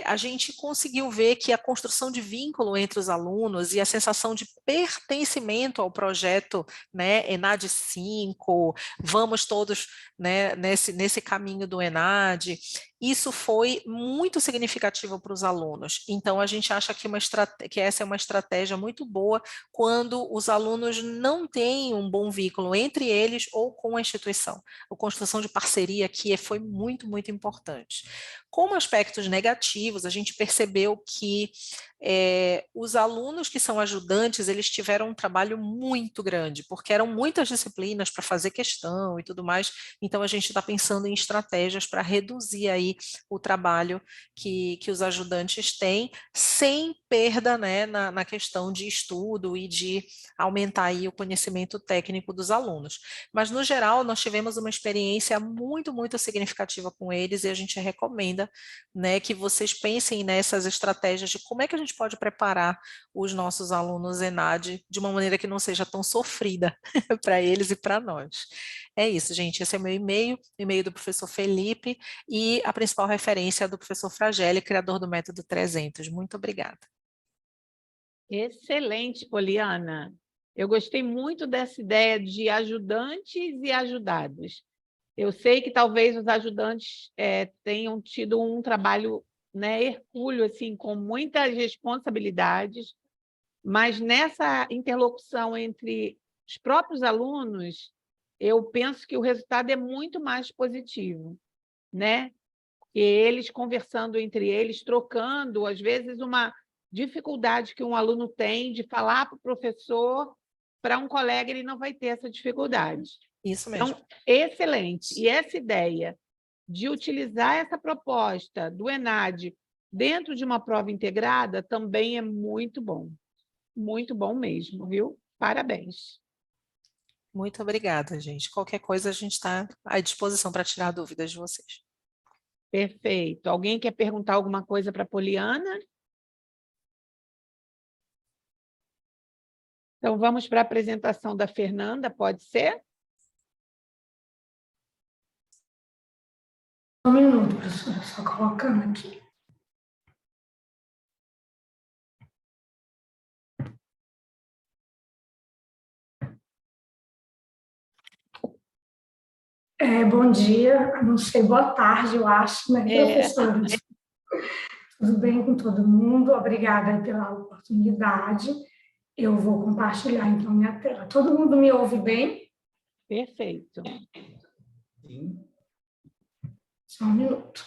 Speaker 10: a gente conseguiu ver que a construção de vínculo entre os alunos e a sensação de pertencimento ao projeto, né, ENAD 5, vamos todos, né, nesse caminho do ENAD, isso foi muito significativo para os alunos. Então, a gente acha que essa é uma estratégia muito boa quando os alunos não têm um bom vínculo entre eles ou com a instituição. A construção de parceria aqui foi muito, muito importante. Como aspectos negativos, a gente percebeu que os alunos que são ajudantes, eles tiveram um trabalho muito grande, porque eram muitas disciplinas para fazer questão e tudo mais, então a gente está pensando em estratégias para reduzir aí o trabalho que os ajudantes têm, sem perda, né, na questão de estudo e de aumentar aí o conhecimento técnico dos alunos. Mas, no geral, nós tivemos uma experiência muito, muito significativa com eles e a gente recomenda, né, que vocês pensem nessas estratégias de como é que a gente pode preparar os nossos alunos ENAD de uma maneira que não seja tão sofrida para eles e para nós. É isso, gente. Esse é o meu e-mail, o e-mail do professor Felipe e a principal referência é do professor Fragelli, criador do método 300. Muito obrigada.
Speaker 2: Excelente, Poliana. Eu gostei muito dessa ideia de ajudantes e ajudados. Eu sei que talvez os ajudantes tenham tido um trabalho, né, hercúleo, assim, com muitas responsabilidades, mas nessa interlocução entre os próprios alunos, eu penso que o resultado é muito mais positivo, né? E eles conversando entre eles, trocando, às vezes, uma dificuldade que um aluno tem de falar para o professor, para um colega ele não vai ter essa dificuldade.
Speaker 10: Isso mesmo.
Speaker 2: Então, excelente. E essa ideia de utilizar essa proposta do ENAD dentro de uma prova integrada também é muito bom. Muito bom mesmo, viu? Parabéns.
Speaker 10: Muito obrigada, gente. Qualquer coisa a gente está à disposição para tirar dúvidas de vocês.
Speaker 2: Perfeito. Alguém quer perguntar alguma coisa para a Poliana? Então, vamos para a apresentação da Fernanda, pode ser?
Speaker 1: Um minuto, professora, só colocando aqui. Bom dia, não sei, boa tarde, eu acho, né, professora? Tudo bem com todo mundo? Obrigada pela oportunidade. Eu vou compartilhar, então, minha tela. Todo mundo me ouve bem?
Speaker 2: Perfeito.
Speaker 8: Sim.
Speaker 1: Só um minuto.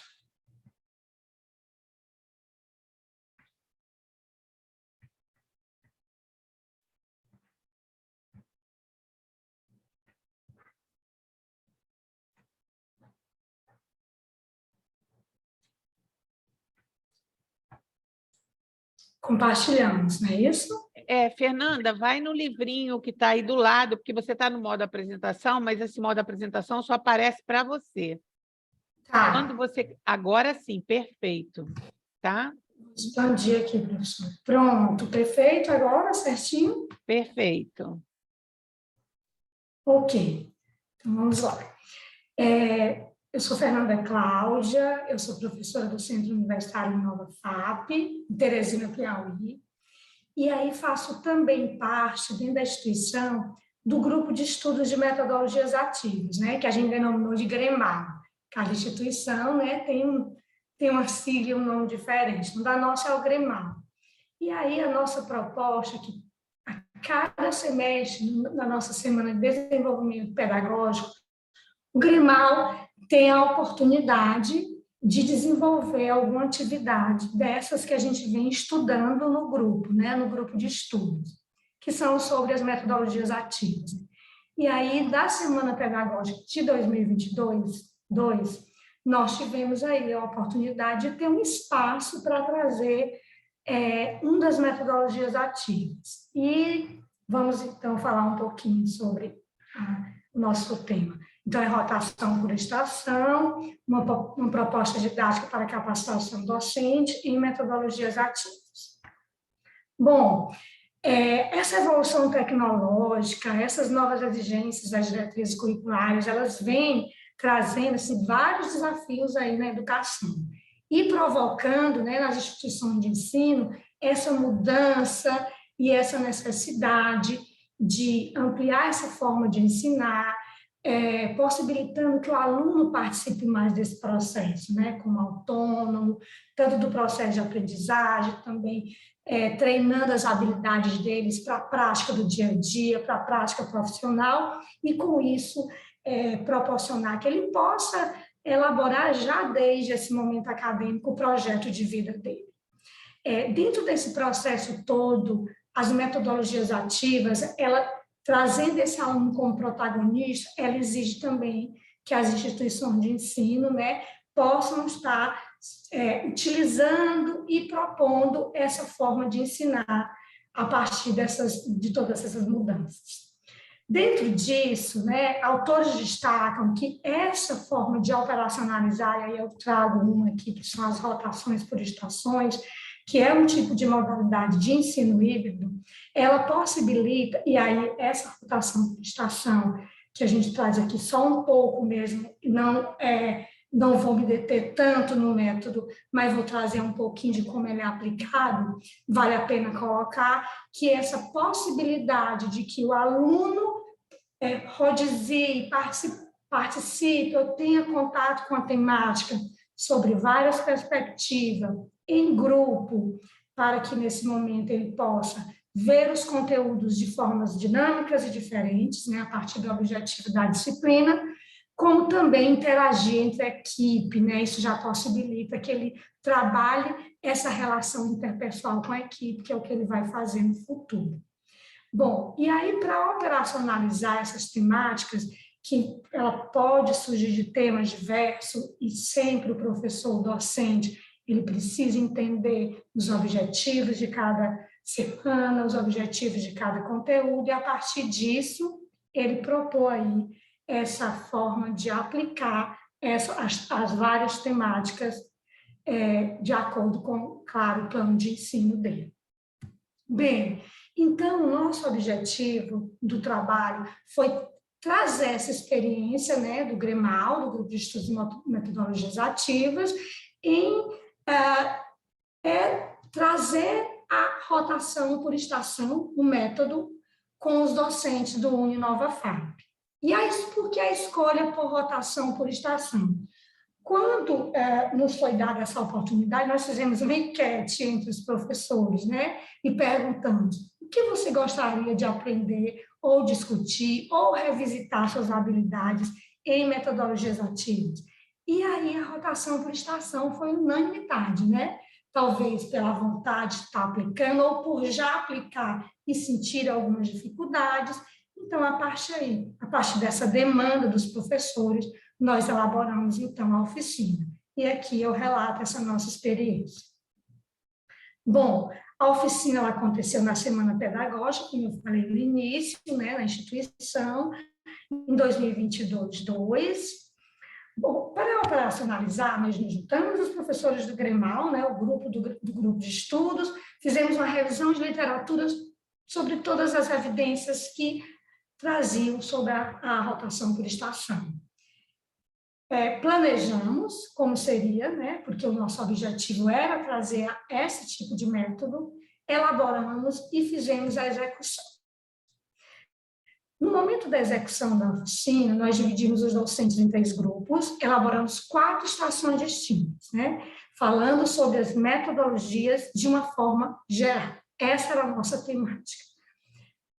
Speaker 1: Compartilhamos, não é isso?
Speaker 2: Fernanda, vai no livrinho que está aí do lado, porque você está no modo apresentação, mas esse modo apresentação só aparece para você.
Speaker 1: Tá.
Speaker 2: Quando você... Agora sim, perfeito. Tá?
Speaker 1: Expandir aqui, professor. Pronto, perfeito agora, certinho?
Speaker 2: Perfeito.
Speaker 1: Ok, então vamos lá. Eu sou Fernanda Cláudia, eu sou professora do Centro Universitário Nova FAP, em Teresina, Piauí, e aí faço também parte, dentro da instituição, do grupo de estudos de metodologias ativas, né, que a gente denominou de GREMAL. Cada instituição, né, tem uma sigla e um nome diferente. O da nossa é o GREMAL. E aí a nossa proposta é que a cada semestre, na nossa semana de desenvolvimento pedagógico, o GREMAL tem a oportunidade de desenvolver alguma atividade dessas que a gente vem estudando no grupo, né, no grupo de estudos, que são sobre as metodologias ativas. E aí, da Semana Pedagógica de 2022, nós tivemos aí a oportunidade de ter um espaço para trazer uma das metodologias ativas. E vamos, então, falar um pouquinho sobre o nosso tema. Então, é rotação por estação, uma proposta didática para capacitação docente e metodologias ativas. Bom, essa evolução tecnológica, essas novas exigências das diretrizes curriculares, elas vêm
Speaker 9: trazendo assim, vários desafios aí na educação e provocando, né, nas instituições de ensino essa mudança e essa necessidade de ampliar essa forma de ensinar, possibilitando que o aluno participe mais desse processo, né, como autônomo, tanto do processo de aprendizagem, também treinando as habilidades deles para a prática do dia a dia, para a prática profissional, e com isso proporcionar que ele possa elaborar já desde esse momento acadêmico o projeto de vida dele. Dentro desse processo todo, as metodologias ativas, ela trazendo esse aluno como protagonista, ela exige também que as instituições de ensino, né, possam estar utilizando e propondo essa forma de ensinar a partir de todas essas mudanças. Dentro disso, né, autores destacam que essa forma de operacionalizar, e aí eu trago uma aqui, que são as rotações por estações, que é um tipo de modalidade de ensino híbrido, ela possibilita, e aí essa rotação por estação, que a gente traz aqui só um pouco mesmo, não vou me deter tanto no método, mas vou trazer um pouquinho de como ele é aplicado, vale a pena colocar que essa possibilidade de que o aluno rodizie, participe ou tenha contato com a temática sobre várias perspectivas, em grupo, para que nesse momento ele possa ver os conteúdos de formas dinâmicas e diferentes, né, a partir do objetivo da disciplina, como também interagir entre a equipe, né, isso já possibilita que ele trabalhe essa relação interpessoal com a equipe, que é o que ele vai fazer no futuro. Bom, e aí para operacionalizar essas temáticas, que ela pode surgir de temas diversos e sempre o professor, o docente, ele precisa entender os objetivos de cada semana, os objetivos de cada conteúdo, e a partir disso, ele propõe aí essa forma de aplicar as várias temáticas de acordo com, claro, o plano de ensino dele. Bem, então, o nosso objetivo do trabalho foi trazer essa experiência, né, do GREMAL, do Grupo de Estudos e Metodologias Ativas, em trazer a rotação por estação, o método, com os docentes do UniNovaFap. E aí, por que a escolha por rotação por estação? Quando nos foi dada essa oportunidade, nós fizemos uma enquete entre os professores, né, e perguntamos o que você gostaria de aprender, ou discutir, ou revisitar suas habilidades em metodologias ativas. E aí a rotação por estação foi unanimidade, né? Talvez pela vontade de estar aplicando, ou por já aplicar e sentir algumas dificuldades. Então, a partir dessa demanda dos professores, nós elaboramos, então, a oficina. E aqui eu relato essa nossa experiência. Bom, a oficina ela aconteceu na Semana Pedagógica, como eu falei no início, né, na instituição, em 2022. Bom, para operacionalizar, nós nos juntamos os professores do GREMAL, né, o grupo do grupo de estudos, fizemos uma revisão de literaturas sobre todas as evidências que traziam sobre a rotação por estação. Planejamos como seria, né, porque o nosso objetivo era trazer esse tipo de método, elaboramos e fizemos a execução. No momento da execução da oficina, nós dividimos os docentes em 3 grupos, elaboramos 4 estações distintas, né, falando sobre as metodologias de uma forma geral. Essa era a nossa temática.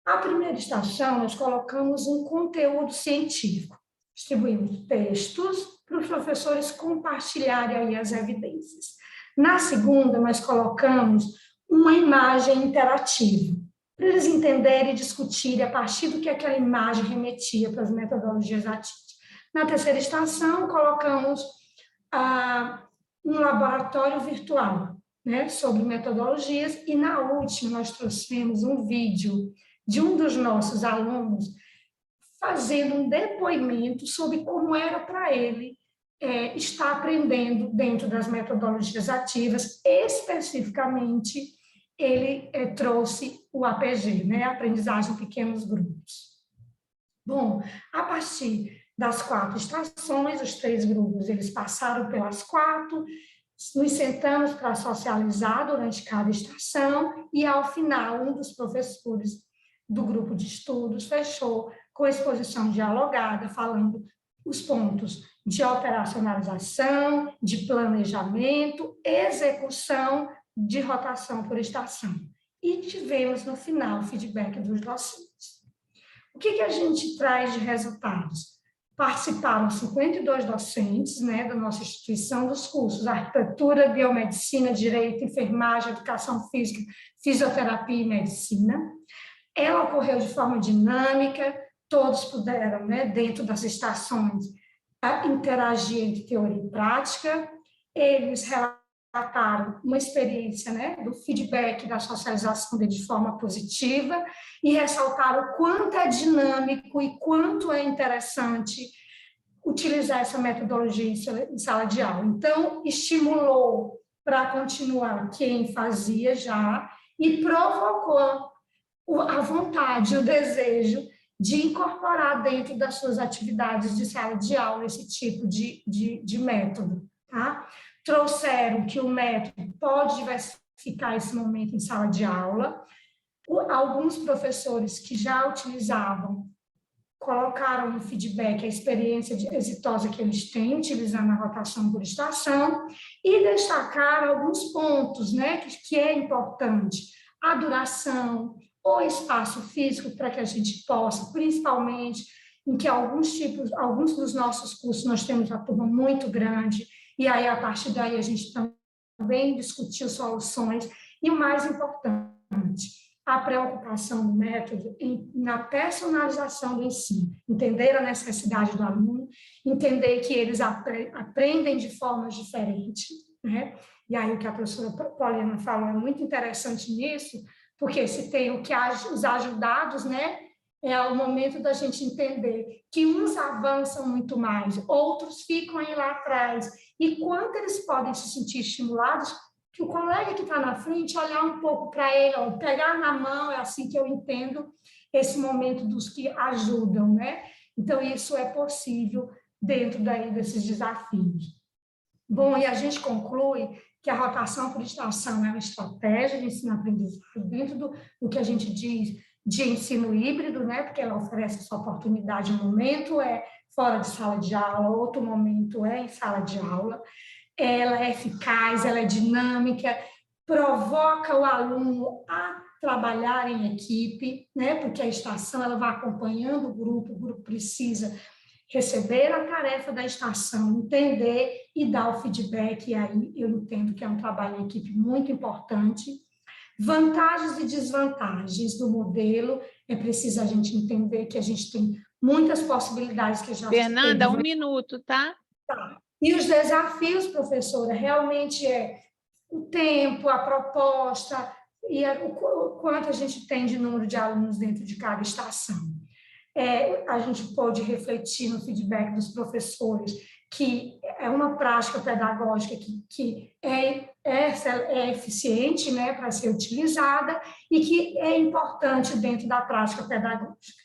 Speaker 9: A primeira estação, nós colocamos um conteúdo científico. Distribuímos textos para os professores compartilharem aí as evidências. Na segunda, nós colocamos uma imagem interativa, para eles entenderem e discutirem a partir do que aquela imagem remetia para as metodologias ativas. Na terceira estação, colocamos um laboratório virtual, né, sobre metodologias, e na última nós trouxemos um vídeo de um dos nossos alunos fazendo um depoimento sobre como era para ele estar aprendendo dentro das metodologias ativas, especificamente ele trouxe o APG, né, Aprendizagem em Pequenos Grupos. Bom, a partir das 4 estações, os 3 grupos, eles passaram pelas 4, nos sentamos para socializar durante cada estação e, ao final, um dos professores do grupo de estudos fechou com a exposição dialogada, falando os pontos de operacionalização, de planejamento, execução de rotação por estação. E tivemos, no final, o feedback dos docentes. O que a gente traz de resultados? Participaram 52 docentes, né, da nossa instituição, dos cursos Arquitetura, Biomedicina, Direito, Enfermagem, Educação Física, Fisioterapia e Medicina. Ela ocorreu de forma dinâmica, todos puderam, né, dentro das estações, interagir entre teoria e prática. Eles relataram uma experiência, né, do feedback, da socialização de forma positiva e ressaltaram o quanto é dinâmico e quanto é interessante utilizar essa metodologia em sala de aula. Então, estimulou para continuar quem fazia já e provocou a vontade, o desejo de incorporar dentro das suas atividades de sala de aula esse tipo de método, tá? Trouxeram que o método pode diversificar esse momento em sala de aula. Alguns professores que já utilizavam colocaram no feedback a experiência exitosa que eles têm utilizando a rotação por estação e destacaram alguns pontos, né, que é importante. A duração, o espaço físico para que a gente possa, principalmente em que alguns dos nossos cursos nós temos uma turma muito grande, e aí a partir daí a gente também discutiu soluções, e o mais importante, a preocupação do método na personalização do ensino, entender a necessidade do aluno, entender que eles aprendem de formas diferentes, né? E aí o que a professora Poliana falou é muito interessante nisso, porque se tem o que os ajudados, né? É o momento da gente entender que uns avançam muito mais, outros ficam aí lá atrás, e quanto eles podem se sentir estimulados, que o colega que está na frente olhar um pouco para ele, ó, pegar na mão, é assim que eu entendo esse momento dos que ajudam, né? Então, isso é possível dentro daí desses desafios. Bom, e a gente conclui que a rotação por estação é uma estratégia de ensino-aprendizagem dentro do que a gente diz de ensino híbrido, né? Porque ela oferece essa oportunidade, um momento é fora de sala de aula, outro momento é em sala de aula. Ela é eficaz, ela é dinâmica, provoca o aluno a trabalhar em equipe, né? Porque a estação ela vai acompanhando o grupo precisa receber a tarefa da estação, entender e dar o feedback, e aí eu entendo que é um trabalho em equipe muito importante. Vantagens e desvantagens do modelo, é preciso a gente entender que a gente tem muitas possibilidades que já...
Speaker 2: Fernanda, 1 minuto, tá?
Speaker 9: Tá. E os desafios, professora, realmente é o tempo, a proposta e o quanto a gente tem de número de alunos dentro de cada estação. A gente pode refletir no feedback dos professores que é uma prática pedagógica que é eficiente, né, para ser utilizada e que é importante dentro da prática pedagógica.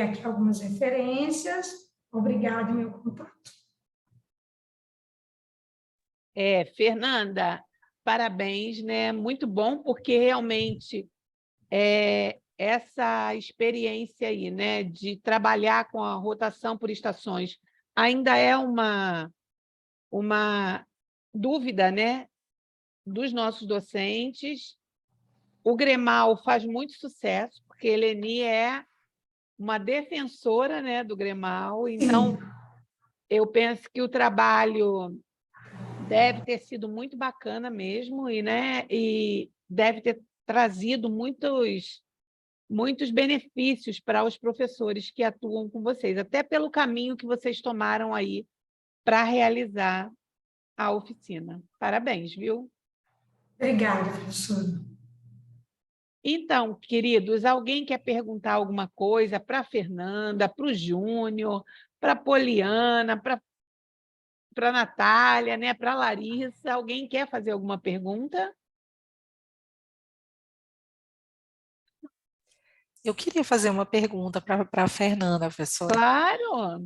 Speaker 9: Aqui algumas referências. Obrigada, meu contato.
Speaker 2: Fernanda, parabéns, né? Muito bom, porque realmente essa experiência aí, né, de trabalhar com a rotação por estações ainda é uma dúvida, né, dos nossos docentes. O Gremal faz muito sucesso, porque a Eleni é uma defensora, né, do Gremal, então eu penso que o trabalho deve ter sido muito bacana mesmo, e deve ter trazido muitos benefícios para os professores que atuam com vocês, até pelo caminho que vocês tomaram aí para realizar a oficina. Parabéns, viu?
Speaker 9: Obrigada, professora.
Speaker 2: Então, queridos, alguém quer perguntar alguma coisa para a Fernanda, para o Júnior, para a Poliana, para a Natália, né? Para a Larissa? Alguém quer fazer alguma pergunta?
Speaker 10: Eu queria fazer uma pergunta para a Fernanda, professora.
Speaker 2: Claro!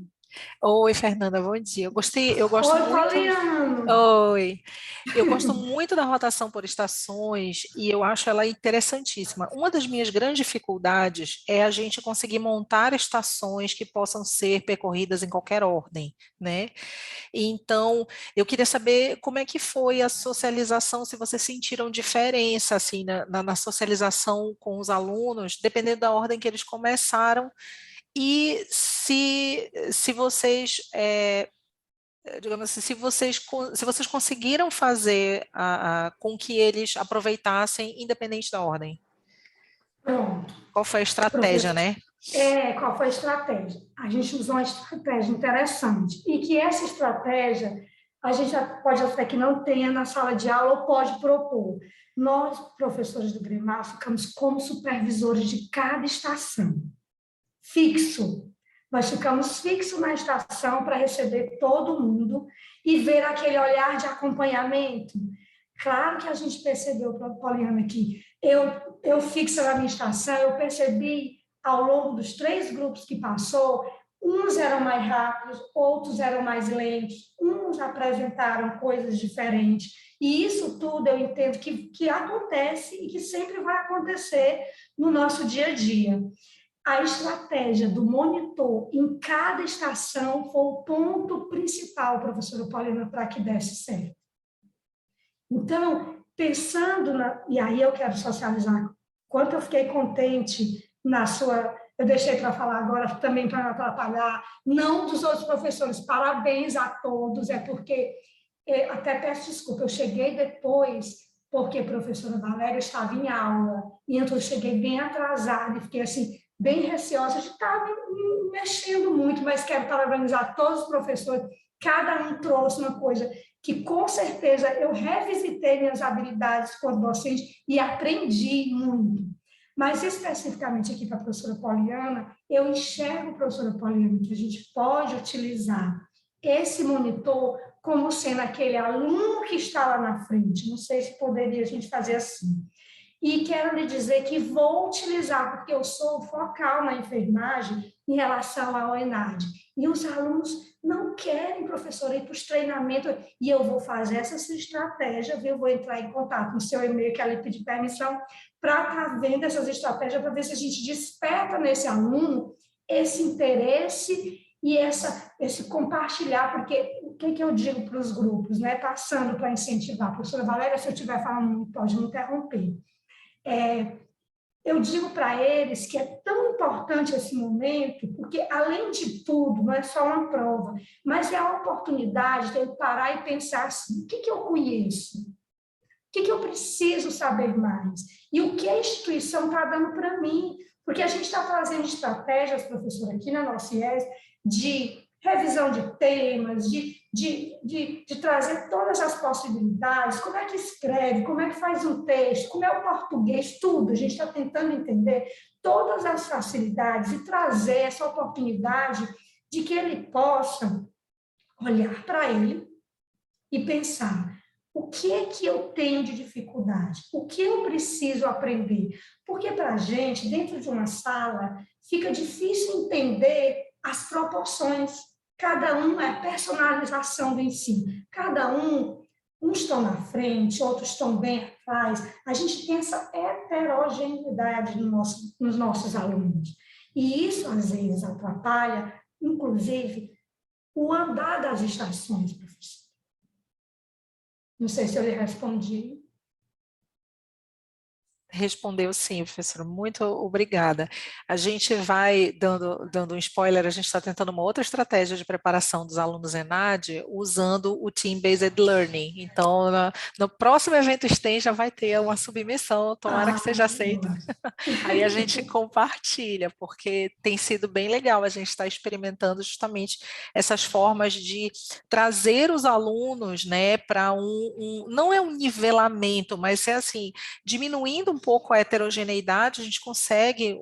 Speaker 10: Oi, Fernanda, bom dia. Eu gosto
Speaker 9: Oi,
Speaker 10: muito.
Speaker 9: Poliana.
Speaker 10: Oi, eu gosto muito da rotação por estações e eu acho ela interessantíssima. Uma das minhas grandes dificuldades é a gente conseguir montar estações que possam ser percorridas em qualquer ordem, né? Então, eu queria saber como é que foi a socialização, se vocês sentiram diferença assim na socialização com os alunos, dependendo da ordem que eles começaram, e se vocês digamos assim, se vocês conseguiram fazer com que eles aproveitassem independente da ordem.
Speaker 9: Pronto.
Speaker 10: Qual foi a estratégia, né?
Speaker 9: Qual foi a estratégia? A gente usou uma estratégia interessante e que essa estratégia a gente pode até que não tenha na sala de aula ou pode propor. Nós, professores do Gremar, ficamos como supervisores de cada estação, fixo. Nós ficamos fixos na estação para receber todo mundo e ver aquele olhar de acompanhamento. Claro que a gente percebeu, Poliana, que eu fixa na minha estação, eu percebi ao longo dos 3 grupos que passou, uns eram mais rápidos, outros eram mais lentos, uns apresentaram coisas diferentes. E isso tudo eu entendo que acontece e que sempre vai acontecer no nosso dia a dia. A estratégia do monitor em cada estação foi o ponto principal, professora Paulina, para que desse certo. Então, pensando, e aí eu quero socializar, quanto eu fiquei contente na sua... Eu deixei para falar agora também para não atrapalhar, não dos outros professores, parabéns a todos, é porque, até peço desculpa, eu cheguei depois, porque a professora Valéria estava em aula, e então eu cheguei bem atrasada, e fiquei assim, bem receosa de estar me mexendo muito, mas quero parabenizar todos os professores, cada um trouxe uma coisa que, com certeza, eu revisitei minhas habilidades como docente e aprendi muito. Mas, especificamente aqui para a professora Poliana, eu enxergo, professora Poliana, que a gente pode utilizar esse monitor como sendo aquele aluno que está lá na frente. Não sei se poderia a gente fazer assim. E quero lhe dizer que vou utilizar, porque eu sou focal na enfermagem em relação ao ENAD. E os alunos não querem, professora, ir para os treinamentos, e eu vou fazer essa estratégia, viu? Vou entrar em contato no seu e-mail, que ela pedir permissão, para estar vendo essas estratégias, para ver se a gente desperta nesse aluno esse interesse e esse compartilhar, porque o que eu digo para os grupos, né? Passando para incentivar. Professora Valéria, se eu estiver falando, pode me interromper. Eu digo para eles que é tão importante esse momento, porque, além de tudo, não é só uma prova, mas é a oportunidade de eu parar e pensar assim, o que eu conheço? O que eu preciso saber mais? E o que a instituição está dando para mim? Porque a gente está fazendo estratégias, professora, aqui na nossa IES, de revisão de temas, de trazer todas as possibilidades, como é que escreve, como é que faz um texto, como é o português, tudo. A gente está tentando entender todas as facilidades e trazer essa oportunidade de que ele possa olhar para ele e pensar, o que é que eu tenho de dificuldade? O que eu preciso aprender? Porque para a gente, dentro de uma sala, fica difícil entender as proporções. Cada um é personalização do ensino. Cada uns estão na frente, outros estão bem atrás. A gente tem essa heterogeneidade nos nossos alunos. E isso, às vezes, atrapalha, inclusive, o andar das estações, professor. Não sei se eu lhe respondi.
Speaker 10: Respondeu sim, professora, muito obrigada. A gente vai dando um spoiler, a gente está tentando uma outra estratégia de preparação dos alunos ENAD usando o Team-Based Learning. Então, no próximo evento STEM já vai ter uma submissão, tomara que seja aceita. Aí a gente compartilha, porque tem sido bem legal a gente estar experimentando justamente essas formas de trazer os alunos, né, para não é um nivelamento, mas é assim, diminuindo um pouco a heterogeneidade, a gente consegue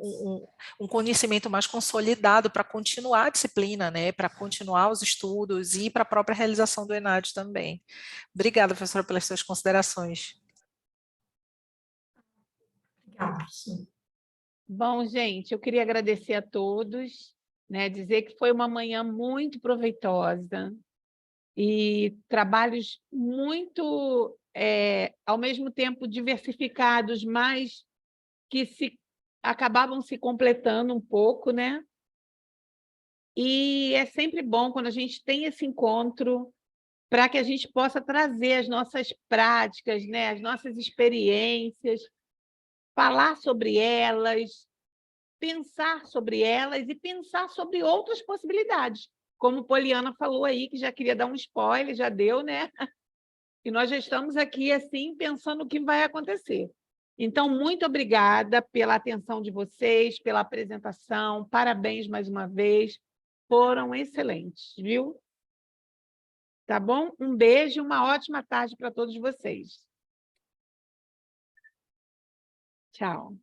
Speaker 10: um conhecimento mais consolidado para continuar a disciplina, né, para continuar os estudos e para a própria realização do ENAD também. Obrigada, professora, pelas suas considerações.
Speaker 9: Obrigada, professora.
Speaker 2: Bom, gente, eu queria agradecer a todos, né? Dizer que foi uma manhã muito proveitosa e trabalhos muito, ao mesmo tempo, diversificados, mas que acabavam se completando um pouco, né? E é sempre bom quando a gente tem esse encontro para que a gente possa trazer as nossas práticas, né? As nossas experiências, falar sobre elas, pensar sobre elas e pensar sobre outras possibilidades. Como Poliana falou aí, que já queria dar um spoiler, já deu, né? E nós já estamos aqui, assim, pensando o que vai acontecer. Então, muito obrigada pela atenção de vocês, pela apresentação, parabéns mais uma vez, foram excelentes, viu? Tá bom? Um beijo e uma ótima tarde para todos vocês. Tchau.